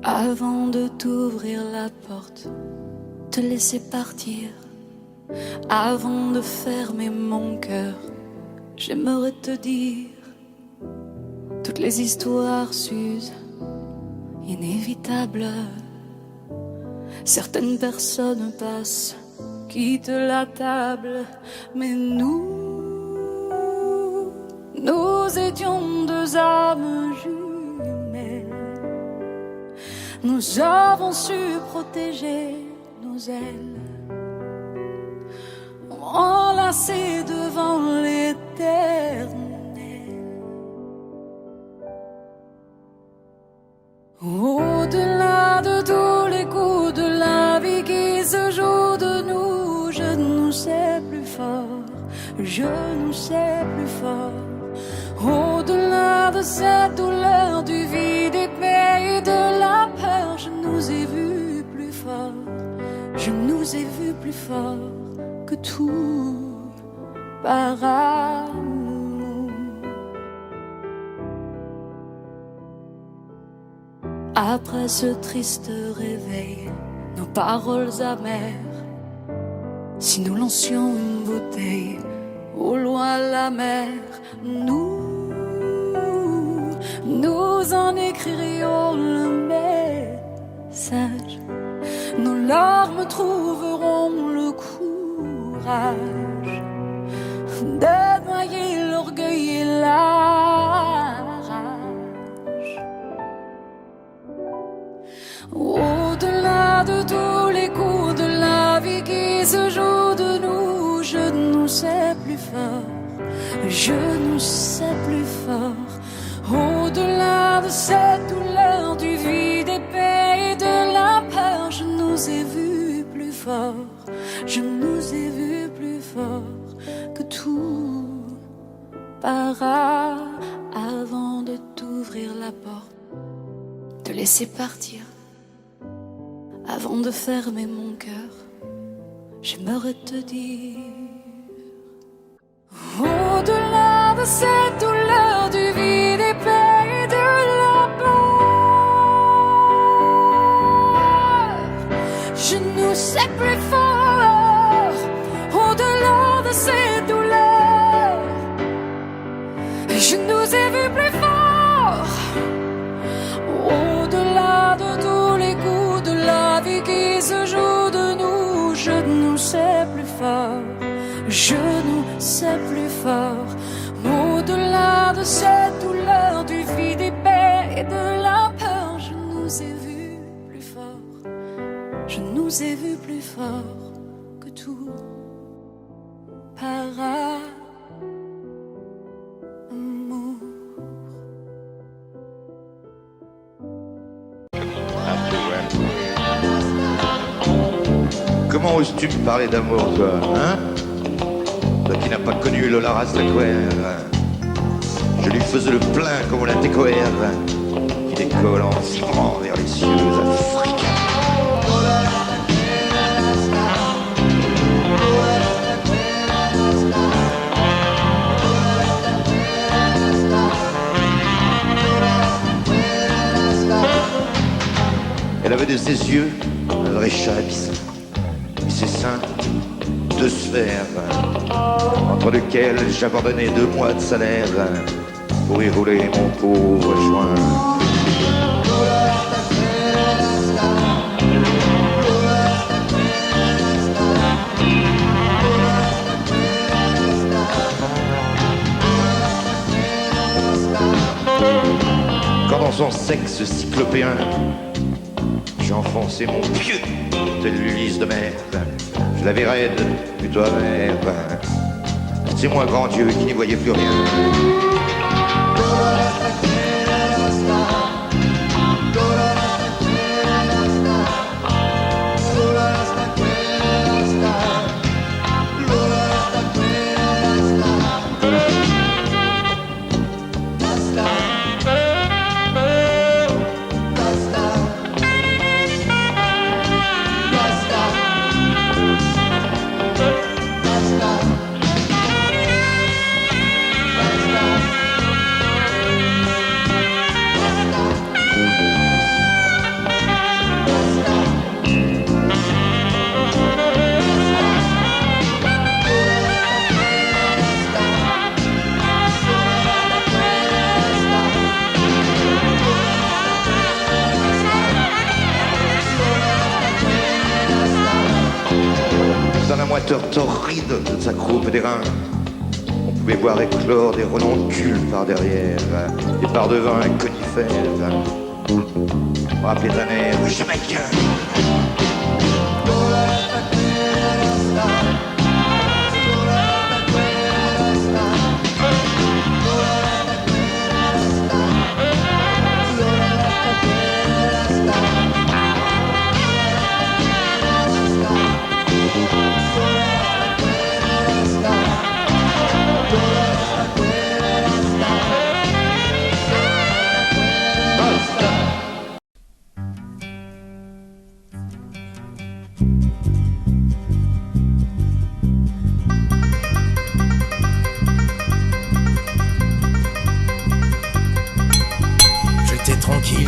Avant de t'ouvrir la porte, te laisser partir, avant de fermer mon cœur, j'aimerais te dire, toutes les histoires s'usent, inévitables. Certaines personnes passent, quittent la table, mais nous étions deux âmes jumelles. Nous avons su protéger nos ailes, enlacées devant l'éternel. Au-delà de tous les coups de la vie qui se jouent de nous, je nous sais plus fort, je nous sais plus fort. Au-delà de cette douleur du vide épais et de la peur, je nous ai vus plus fort, je nous ai vus plus fort que tout par amour. Après ce triste réveil, nos paroles amères, si nous lancions une bouteille au loin la mer, nous en écririons le message. Nos larmes trouveront le courage de noyer l'orgueil et la rage. Au-delà de tous les coups de la vie qui se jouent de nous, je nous sais plus fort, je nous sais plus fort. Au-delà de cette douleur du vide épais et de la peur, je nous ai vus plus fort, je nous ai vus plus fort que tout par avant de t'ouvrir la porte, te laisser partir, avant de fermer mon cœur, j'aimerais te dire, au-delà de cette douleur du vide épais et de la peur, je nous sais plus fort. Au-delà de cette douleur, je nous ai vus plus fort. Au-delà de tous les coups de la vie qui se jouent de nous, je nous sais plus fort, je nous sais plus fort. Au-delà de cette douleur du vide épais et de la peur, je nous ai vus plus fort, je nous ai vus plus fort que tout par amour. Comment oses-tu me parler d'amour, toi, hein? Toi qui n'as pas connu Lola Rastaquouère. Je lui faisais le plein comme la décoère qui décolle en vibrant vers les cieux africains. Elle avait de ses yeux un vrai chat abyssal, et ses seins deux sphères, entre lesquelles j'abandonnais 2 mois de salaire pour y rouler mon pauvre joint. dans son sexe cyclopéen. J'ai enfoncé mon pieu tel l'Ulysse de mer. Je l'avais raide, plutôt amère. C'est moi, grand Dieu, qui n'y voyais plus rien. Dans la moiteur torride de sa croupe d'airain, on pouvait voir éclore des renoncules par derrière, des parts de vin conifères. Rappelez d'un air jamaïcain.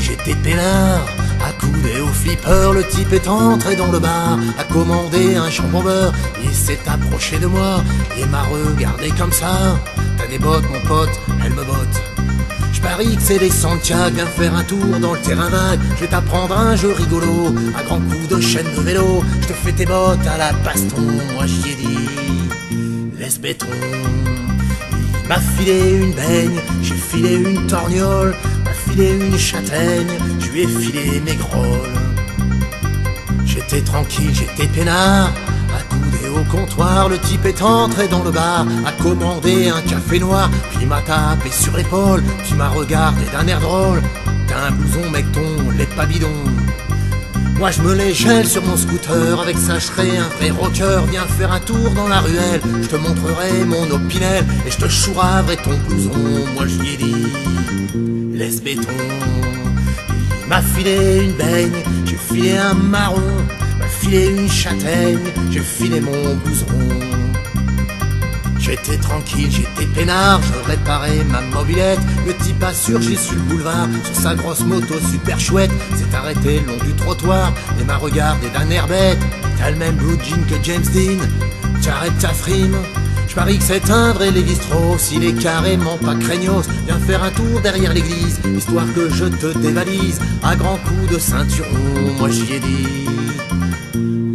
J'étais peinard, accoudé au flipper, le type est entré dans le bar, a commandé un jambon beurre, il s'est approché de moi, et m'a regardé comme ça. T'as des bottes mon pote, elle me botte. Je parie que c'est des Santiago, viens faire un tour dans le terrain vague, je vais t'apprendre un jeu rigolo, à grands coups de chaîne de vélo, je te fais tes bottes à la baston, moi j'y ai dit, laisse béton. Il m'a filé une baigne, j'ai filé une torgnole, une châtaigne, je lui ai filé mes grolles. J'étais tranquille, j'étais peinard, accoudé au comptoir, le type est entré dans le bar, a commandé un café noir, puis m'a tapé sur l'épaule, tu m'as regardé d'un air drôle, t'as un blouson mecton, les pas bidons. Moi je me les gèle sur mon scooter, avec ça je serai un vrai rocker, viens faire un tour dans la ruelle, je te montrerai mon opinel, et je te chouraverai ton blouson, moi je lui ai dit, laisse béton. Il m'a filé une baigne, j'ai filé un marron, m'a filé une châtaigne, j'ai filé mon blouson. J'étais tranquille, j'étais peinard, je réparais ma mobilette. Le type a surgi sur le boulevard, sur sa grosse moto super chouette, s'est arrêté le long du trottoir et m'a regardé d'un air bête. T'as le même blue jean que James Dean, t'arrêtes ta frime. Je parie que c'est un vrai Lévi-Strauss, il est carrément pas craignos. Viens faire un tour derrière l'église, histoire que je te dévalise. À grands coups de ceinturon, moi j'y ai dit,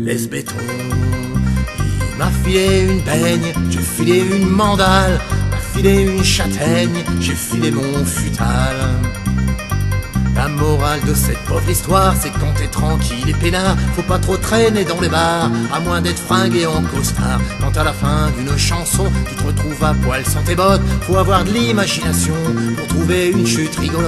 laisse béton. Il m'a filé une baigne, j'ai filé une mandale, m'a filé une châtaigne, j'ai filé mon futal. La morale de cette pauvre histoire, c'est que quand t'es tranquille et peinard, faut pas trop traîner dans les bars, à moins d'être fringué en costard. Quand à la fin d'une chanson, tu te retrouves à poil sans tes bottes, faut avoir de l'imagination pour trouver une chute rigolote.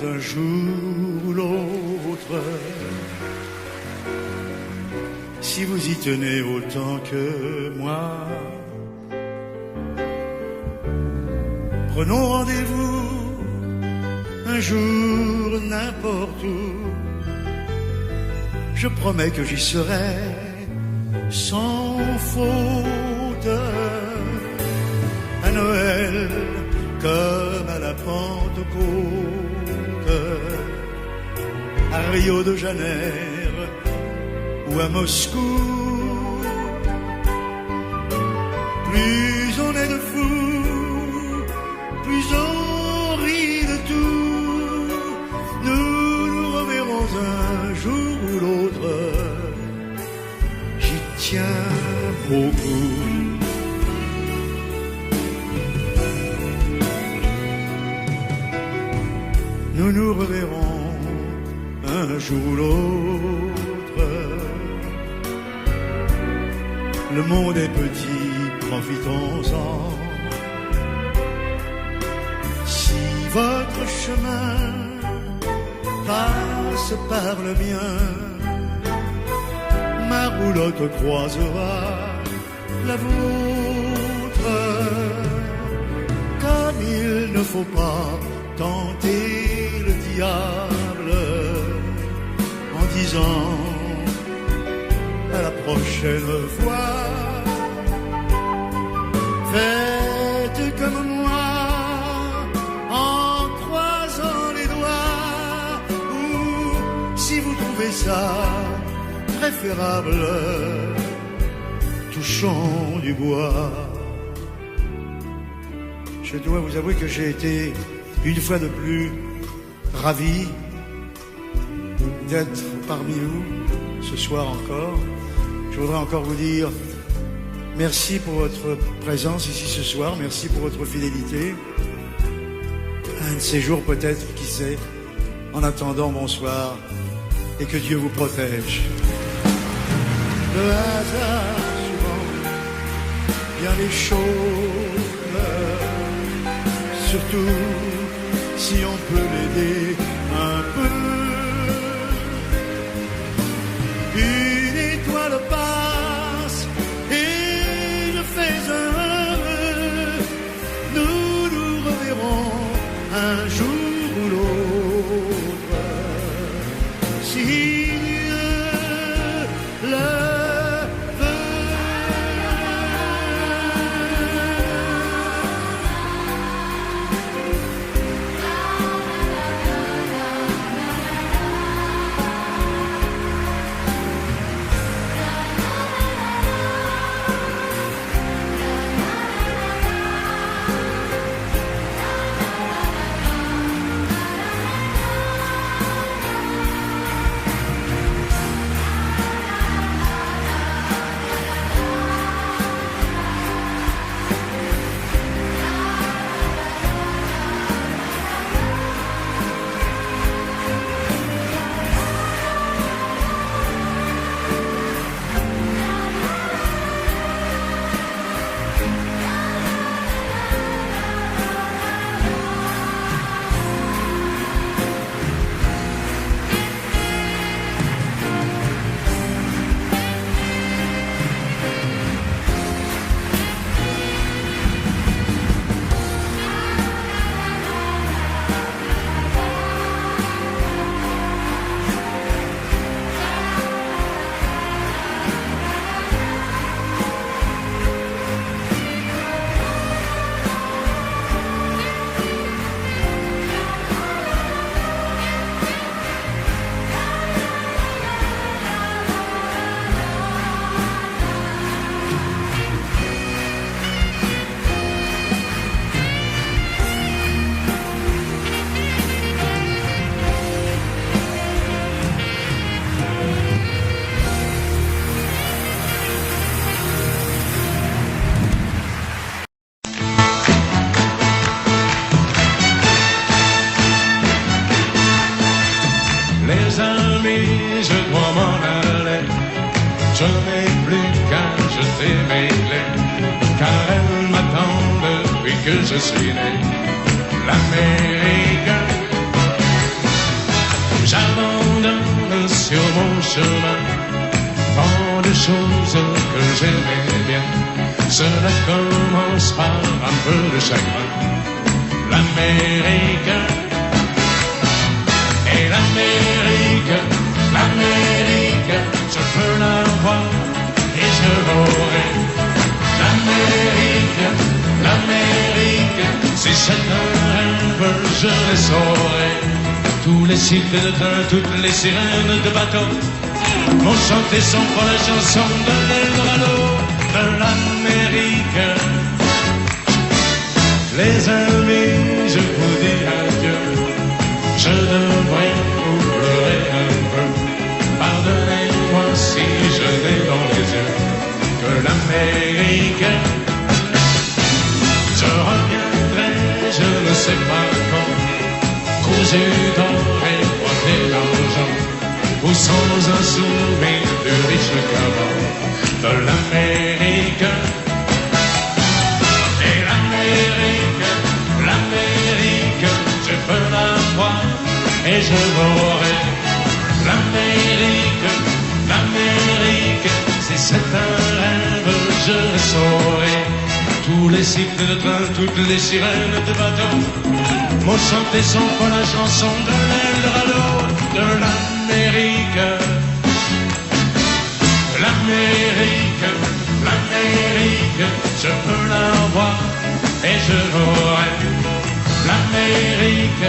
Un jour ou l'autre, si vous y tenez autant que moi, prenons rendez-vous un jour n'importe où. Je promets que j'y serai sans faute. À Noël comme à la Pentecôte, à Rio de Janeiro ou à Moscou. plus on est de fous, plus on rit de tout. Nous nous reverrons un jour ou l'autre, j'y tiens beaucoup. Nous nous reverrons un jour ou l'autre. Le monde est petit, profitons-en. Si votre chemin passe par le mien, ma roulotte croisera la vôtre. Comme il ne faut pas tenter le diable en disant à la prochaine fois. Faites comme moi en croisant les doigts, ou si vous trouvez ça préférable, touchons du bois. Je dois vous avouer que j'ai été une fois de plus ravi d'être parmi vous ce soir encore. Je voudrais encore vous dire merci pour votre présence ici ce soir, merci pour votre fidélité. Un de ces jours peut-être, qui sait. En attendant, bonsoir et que Dieu vous protège. Le hasard souvent bien les choses, surtout si on peut l'aider un peu. Une étoile passe et je fais heureux. Nous nous reverrons un jour ou l'autre, si Dieu le je n'ai plus qu'à jeter mes clés, car elles m'attendent depuis que je suis né. L'Amérique, j'abandonne sur mon chemin tant de choses que j'aimais bien. Cela commence par un peu de chagrin. L'Amérique, et l'Amérique, l'Amérique, je peux la voir et je l'aurai. L'Amérique, l'Amérique, si c'est un rêve, je les saurai. Tous les cycles de train, toutes les sirènes de bateau vont chanter son pour la chanson de l'Eldorado. de l'Amérique. Les amis, je vous dis adieu. Je devrais vous pleurer un peu. Pardonnez-moi si je n'ai dans les yeux que l'Amérique. Je reviendrai, je ne sais pas quand, cousu d'or et pointé d'argent, ou sans un souvenir du riche caban de l'Amérique. Et l'Amérique, l'Amérique, je peux la voir et je mourrai. L'Amérique, l'Amérique, si c'est un rêve, je le saurai. Tous les cycles de train, toutes les sirènes de bateau m'ont chanté sans fois la chanson de l'Eldorado de l'Amérique. L'Amérique, l'Amérique, je peux la voir et je l'aurai. L'Amérique,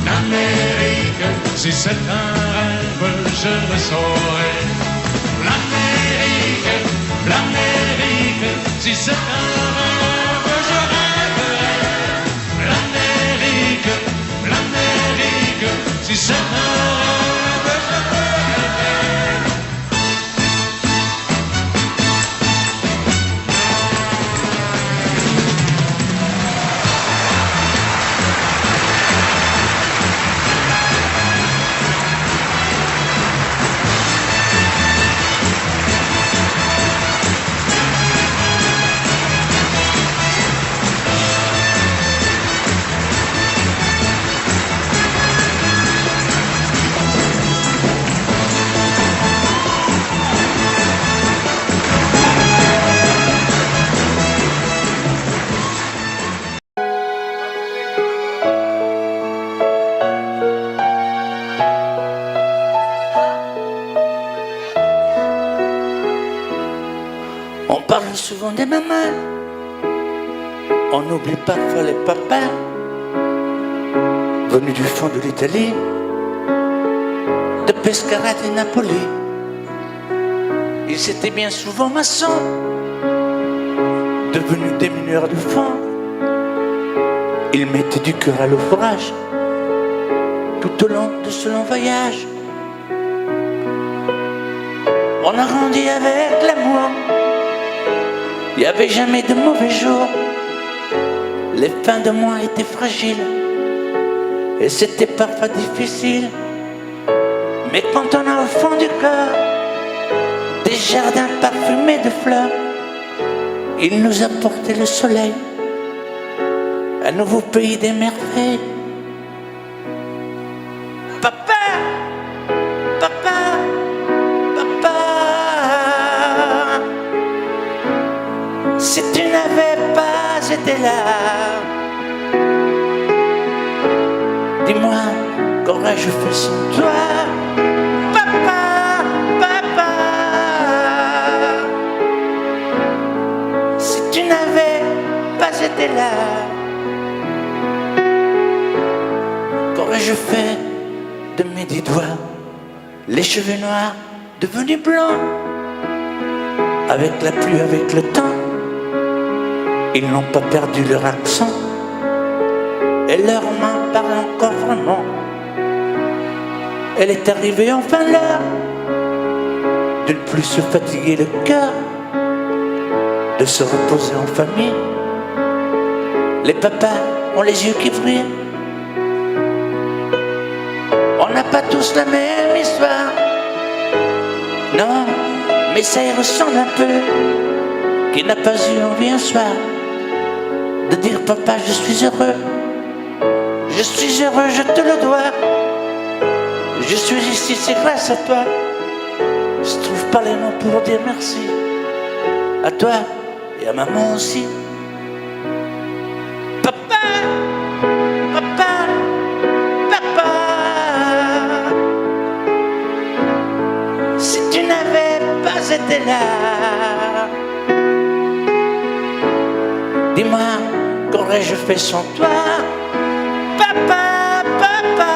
l'Amérique, si c'est un rêve, je le saurai. L'Amérique, l'Amérique, si c'est un rêve, je rêverai. L'Amérique, l'Amérique, si c'est un rêve, je rêverai. On parle souvent des mamans, on oublie parfois les papas, venus du fond de l'Italie, de Pescara et Napoli. Ils étaient bien souvent maçons, devenus des mineurs de fond. Ils mettaient du cœur à l'ouvrage, tout au long de ce long voyage. On a grandi avec l'amour. Il n'y avait jamais de mauvais jours. Les fins de mois étaient fragiles et c'était parfois difficile. Mais quand on a au fond du cœur des jardins parfumés de fleurs, il nous a porté le soleil, un nouveau pays des merveilles. Papa, papa, papa, si tu n'avais pas été là, dis-moi, qu'aurais-je fait sans toi? Papa, papa, si tu n'avais pas été là, qu'aurais-je fait de mes 10 doigts? Les cheveux noirs devenus blancs, avec la pluie, avec le temps, ils n'ont pas perdu leur accent et leurs mains parlent encore vraiment. Elle est arrivée enfin l'heure de ne plus se fatiguer le cœur, de se reposer en famille. Les papas ont les yeux qui brillent. On n'a pas tous la même histoire, non, mais ça y ressemble un peu. Qui n'a pas eu envie un soir de dire papa, je suis heureux, je suis heureux, je te le dois. Je suis ici, c'est grâce à toi. Je trouve pas les mots pour dire merci à toi et à maman aussi. Papa, papa, papa, si tu n'avais pas été là, dis-moi, qu'aurais-je fait sans toi? Papa, papa,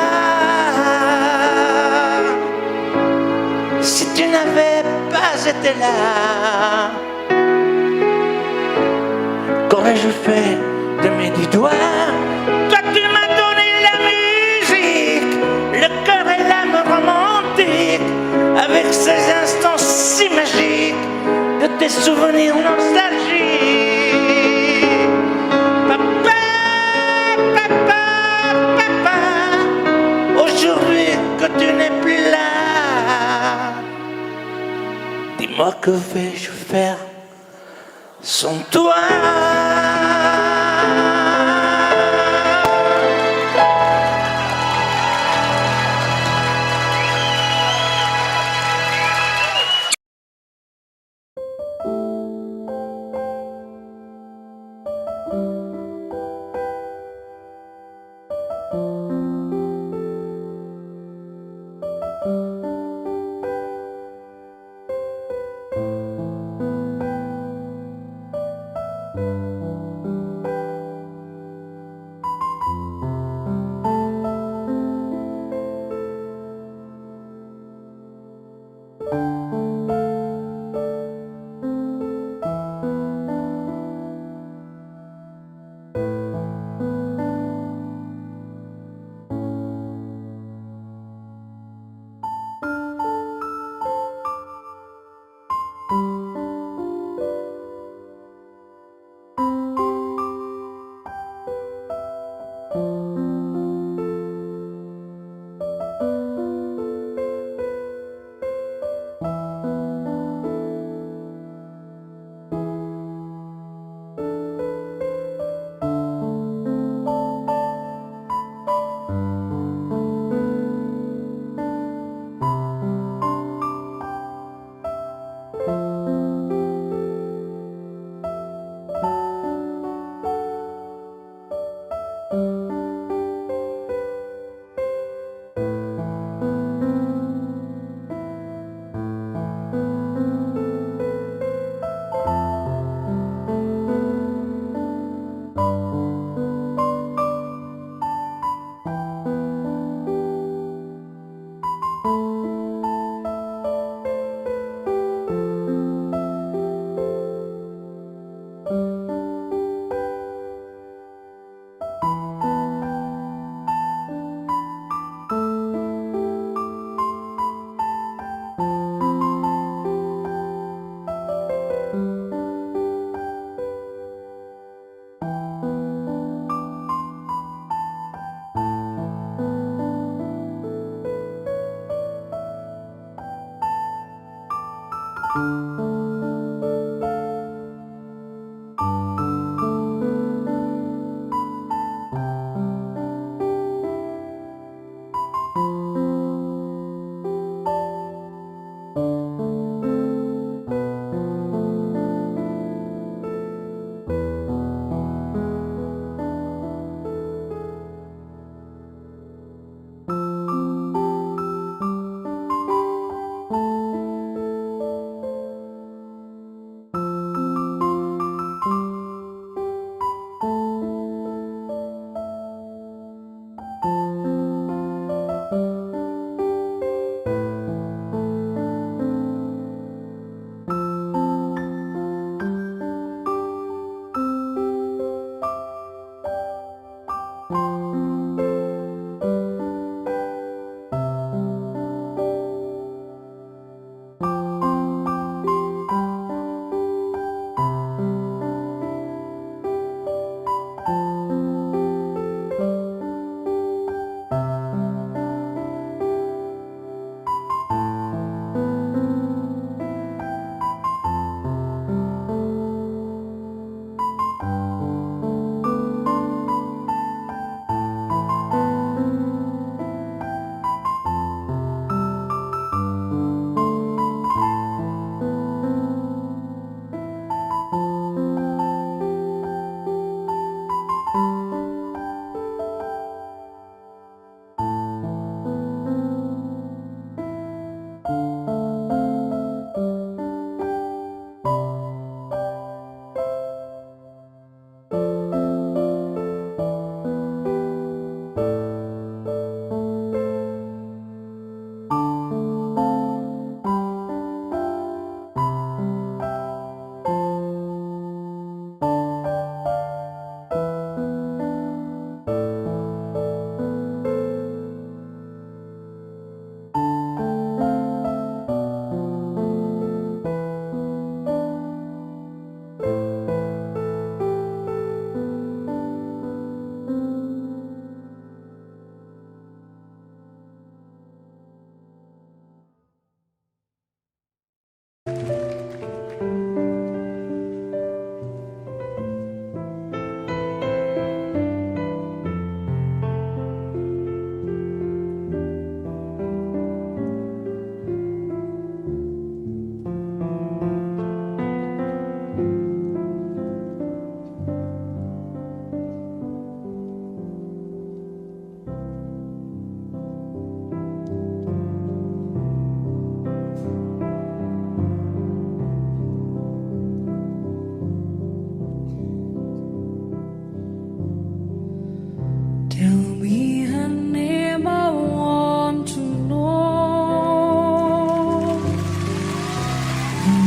si tu n'avais pas été là, qu'aurais-je fait de mes 10 doigts? Toi tu m'as donné la musique, le cœur et l'âme romantique, avec ces instants si magiques de tes souvenirs nostalgiques. Papa, papa, papa, aujourd'hui que tu n'es plus là, dis-moi que vais-je faire sans toi?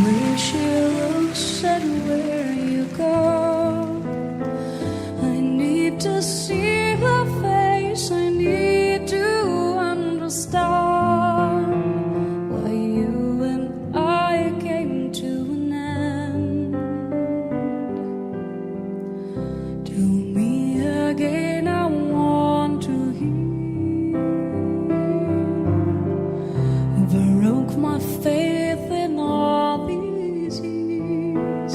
way she looks at where you go, I need to see her face, I need to understand why you and I came to an end. Tell me again, I want to hear. Broke my faith in all these years.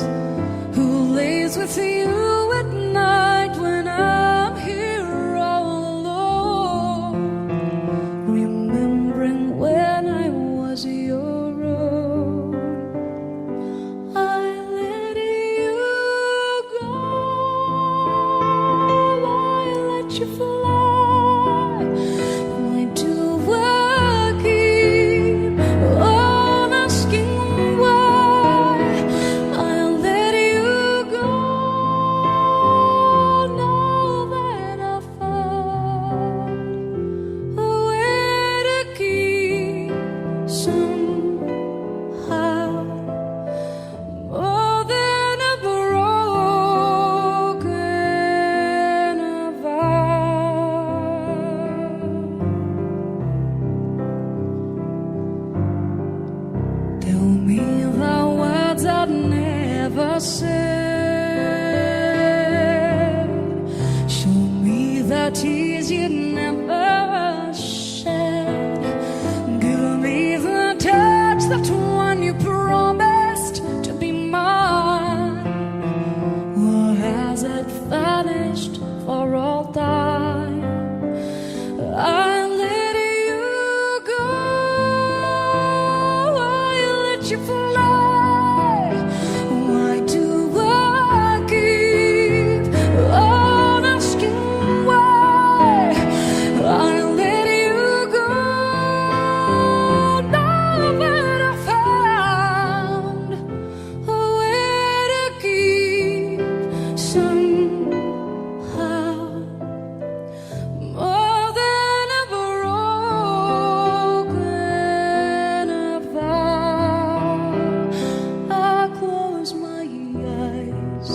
Who lays with you at night when I'm here all alone, remembering when I was your own? I let you go, I let you fly. Why do I keep on asking why? I let you go now that I found a way to keep somehow more than a broken vow. Tell me the words I'd never said. Show me the tears you'd never shed. Give me the touch, that one you promised to be mine. Or has it vanished for all time? I let you go, I let you fly. Why do I keep on asking why? I let you go now that I found a way to keep somehow more than a broken vow. I close my eyes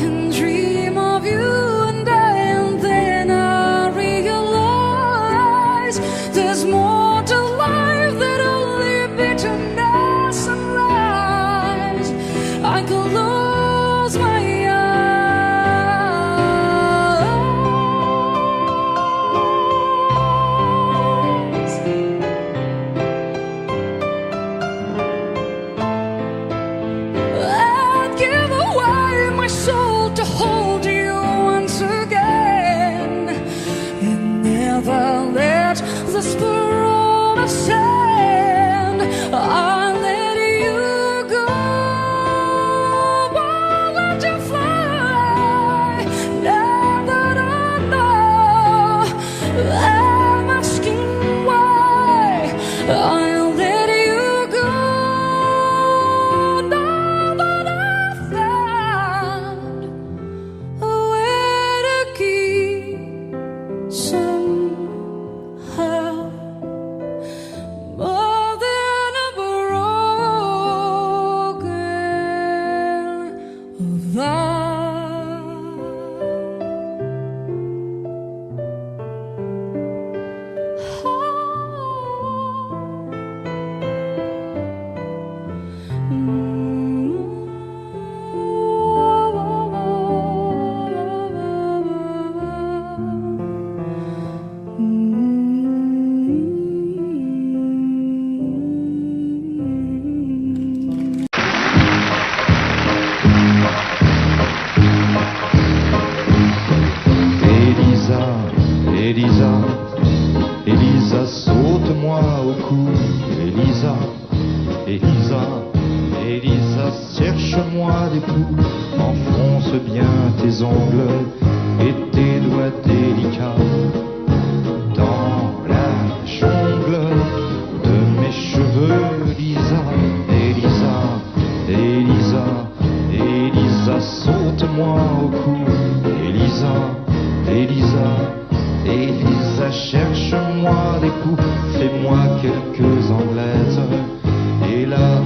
and dream of you, and then I realize there's more to life than only bitterness and lies. I close my eyes. I'd give away my soul to hold you once again, and never let the spur on a sand. I let you go, I let you fly. Now that I know, I'm asking why. I let you go now that I found a way to keep somehow more than a broken vow. Elisa, Elisa, Elisa, saute-moi au cou. Elisa, Elisa, Elisa, cherche-moi des coups. Enfonce bien tes ongles et tes doigts délicats dans la jungle de mes cheveux. Elisa, Elisa, Elisa, Elisa, saute-moi au cou. Elisa, Elisa, Elisa, cherche-moi des coups, fais-moi quelques anglaises et la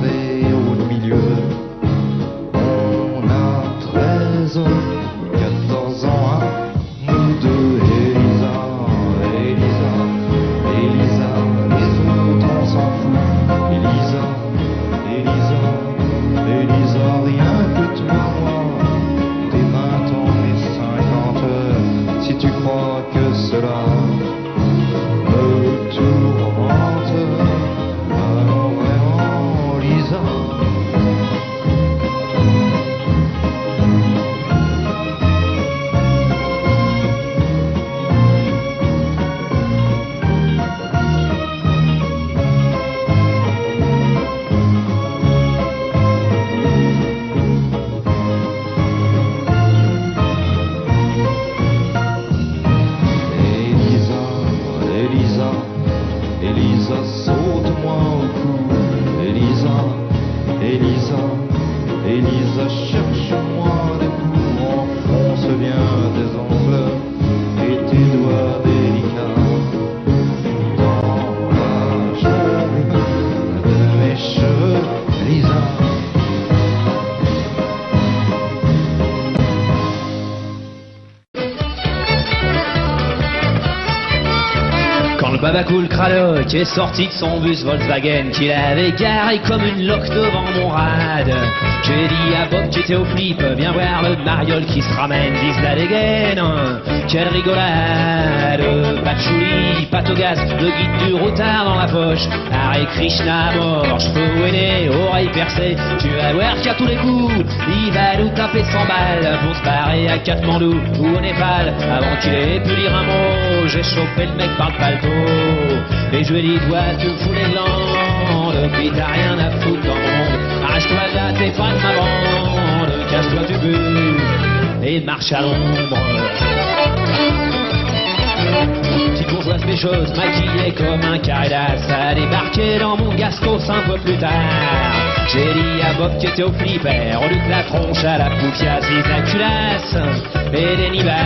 Babacou le crado qui est sorti de son bus Volkswagen qu'il avait garé comme une loque devant mon rad. J'ai dit à Bob qui était au flip, viens voir le mariole qui se ramène, dise la dégaine. Quelle rigolade, patchouli, pâte au gaz, le guide du routard dans la poche. Hare Krishna mort, cheveux aînés, oreilles percées. Tu vas voir qu'à tous les coups, il va nous taper 100 balles pour se barrer à Katmandou ou au Népal. Avant qu'il ait pu lire un mot, j'ai chopé le mec par le paletot. Et je lui ai dit, toi tu me fous les glandes, puis t'as rien à foutre dans le monde. Arrache-toi de là, t'es pas de ma bande, casse-toi du but et marche à l'ombre. Petite bourgeoise pécheuse, maquillée comme un carré d'as, a débarqué dans mon gastos un peu plus tard. J'ai dit à Bob qui était au flipper, au lieu de la tronche à la poufiasse, la culasse et des nibards.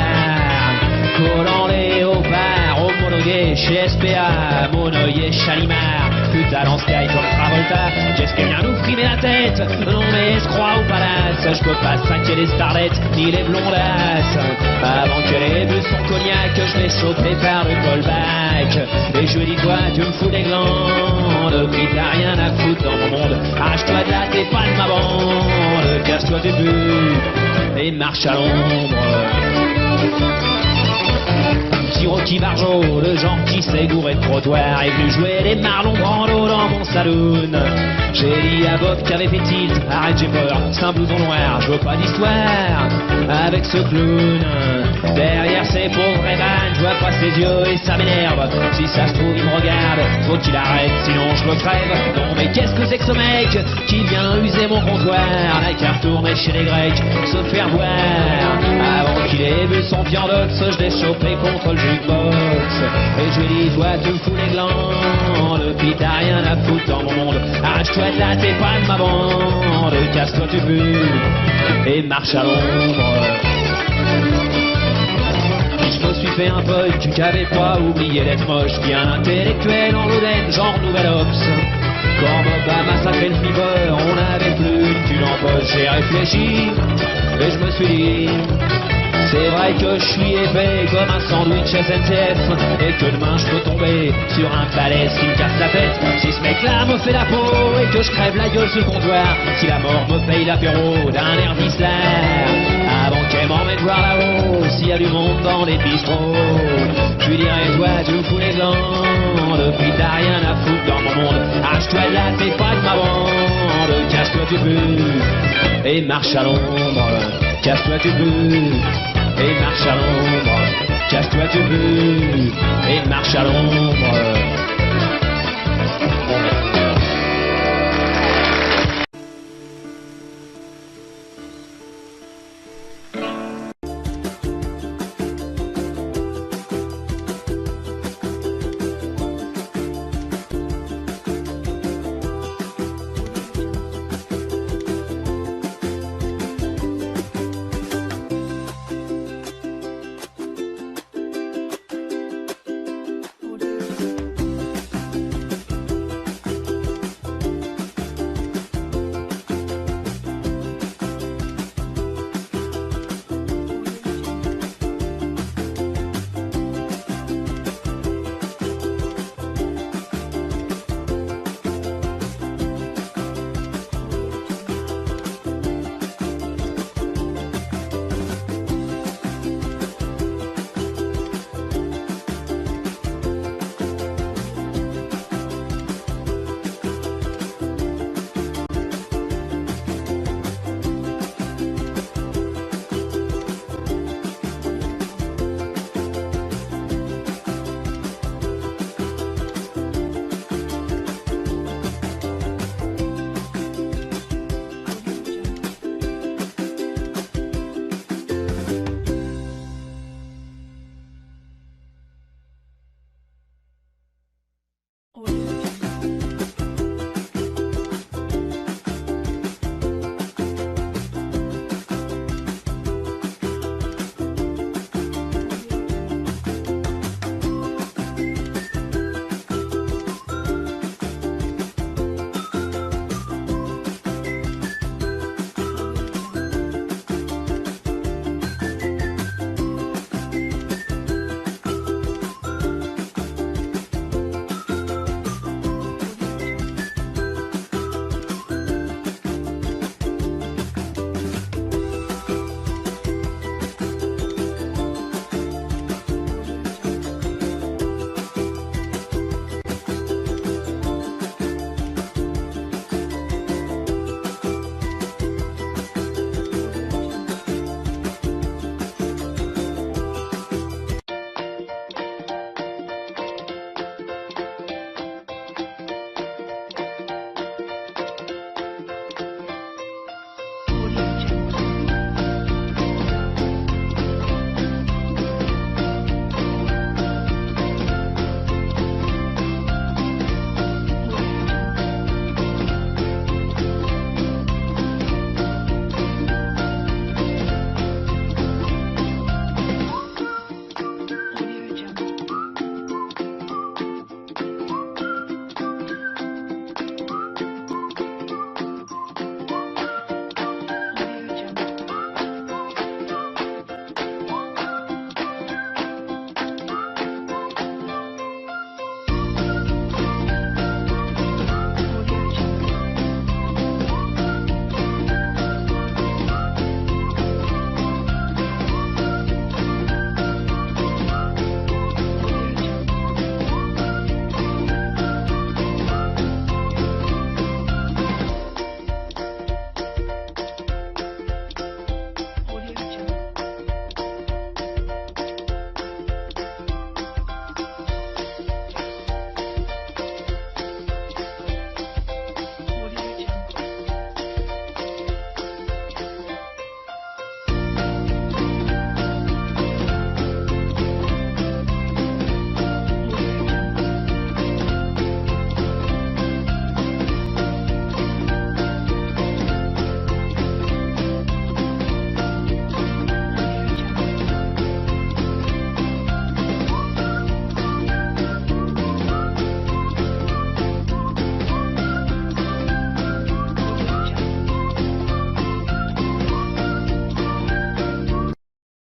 Collant léopard, au monoguet chez SPA, monoyer Chalimard, putain dans Sky comme Travolta, qu'est-ce qu'elle vient nous frimer la tête? Non mais se croit au palace, je peux pas saquer les starlettes, ni les blondasses. Avant qu'elle ait bu son cognac, je l'ai chopé par le callback. Et je lui ai dit, toi tu me fous des glandes, puis t'as rien à foutre dans mon monde. Arrache-toi de là, t'es pas de ma bande, casse-toi du but et marche à l'ombre. Petit Rocky Barjo, le genre qui s'est gouré de trottoir, est venu jouer les Marlon Brando dans mon saloon. J'ai dit à Bob qui avait fait tilt, arrête j'ai peur, c'est un blouson noir, je veux pas d'histoire avec ce clown. Derrière ses pauvres vannes, je vois pas ses yeux et ça m'énerve. Si ça se trouve il me regarde, faut qu'il arrête, sinon je me crève. Non mais qu'est-ce que c'est que ce mec qui vient user mon comptoir, la carte tournée chez les Grecs, se faire voir. Avant qu'il ait bu son viandox, je l'ai chopé contre le jukebox. Et je lui ai dit, toi tu me fous les glandes, puis t'as rien à foutre dans mon monde. Arrache-toi de là, t'es pas de ma bande, casse-toi du but et marche à l'ombre. Je me suis fait un pote qui avait pas oublié d'être moche, bien intellectuel en l'Oden, genre Nouvel Ops. Quand Bob a massacré le flipper, on n'avait plus une thune en poche. J'ai réfléchi et je me suis dit, c'est vrai que je suis épais comme un sandwich SNCF, et que demain je peux tomber sur un balèze qui me casse la tête. Si ce mec-là me fait la peau et que je crève la gueule sur le comptoir, si la mort me paye l'apéro d'un air d'Islam, avant qu'elle m'emmène voir là-haut s'il y a du monde dans les bistrots, je lui dirai, toi tu me fous les glandes, puis t'as rien à foutre dans mon monde. Arrache-toi de là, t'es pas de ma bande, casse-toi du but et marche à l'ombre. Casse-toi du but et marche à l'ombre. Casse-toi du but et marche à l'ombre.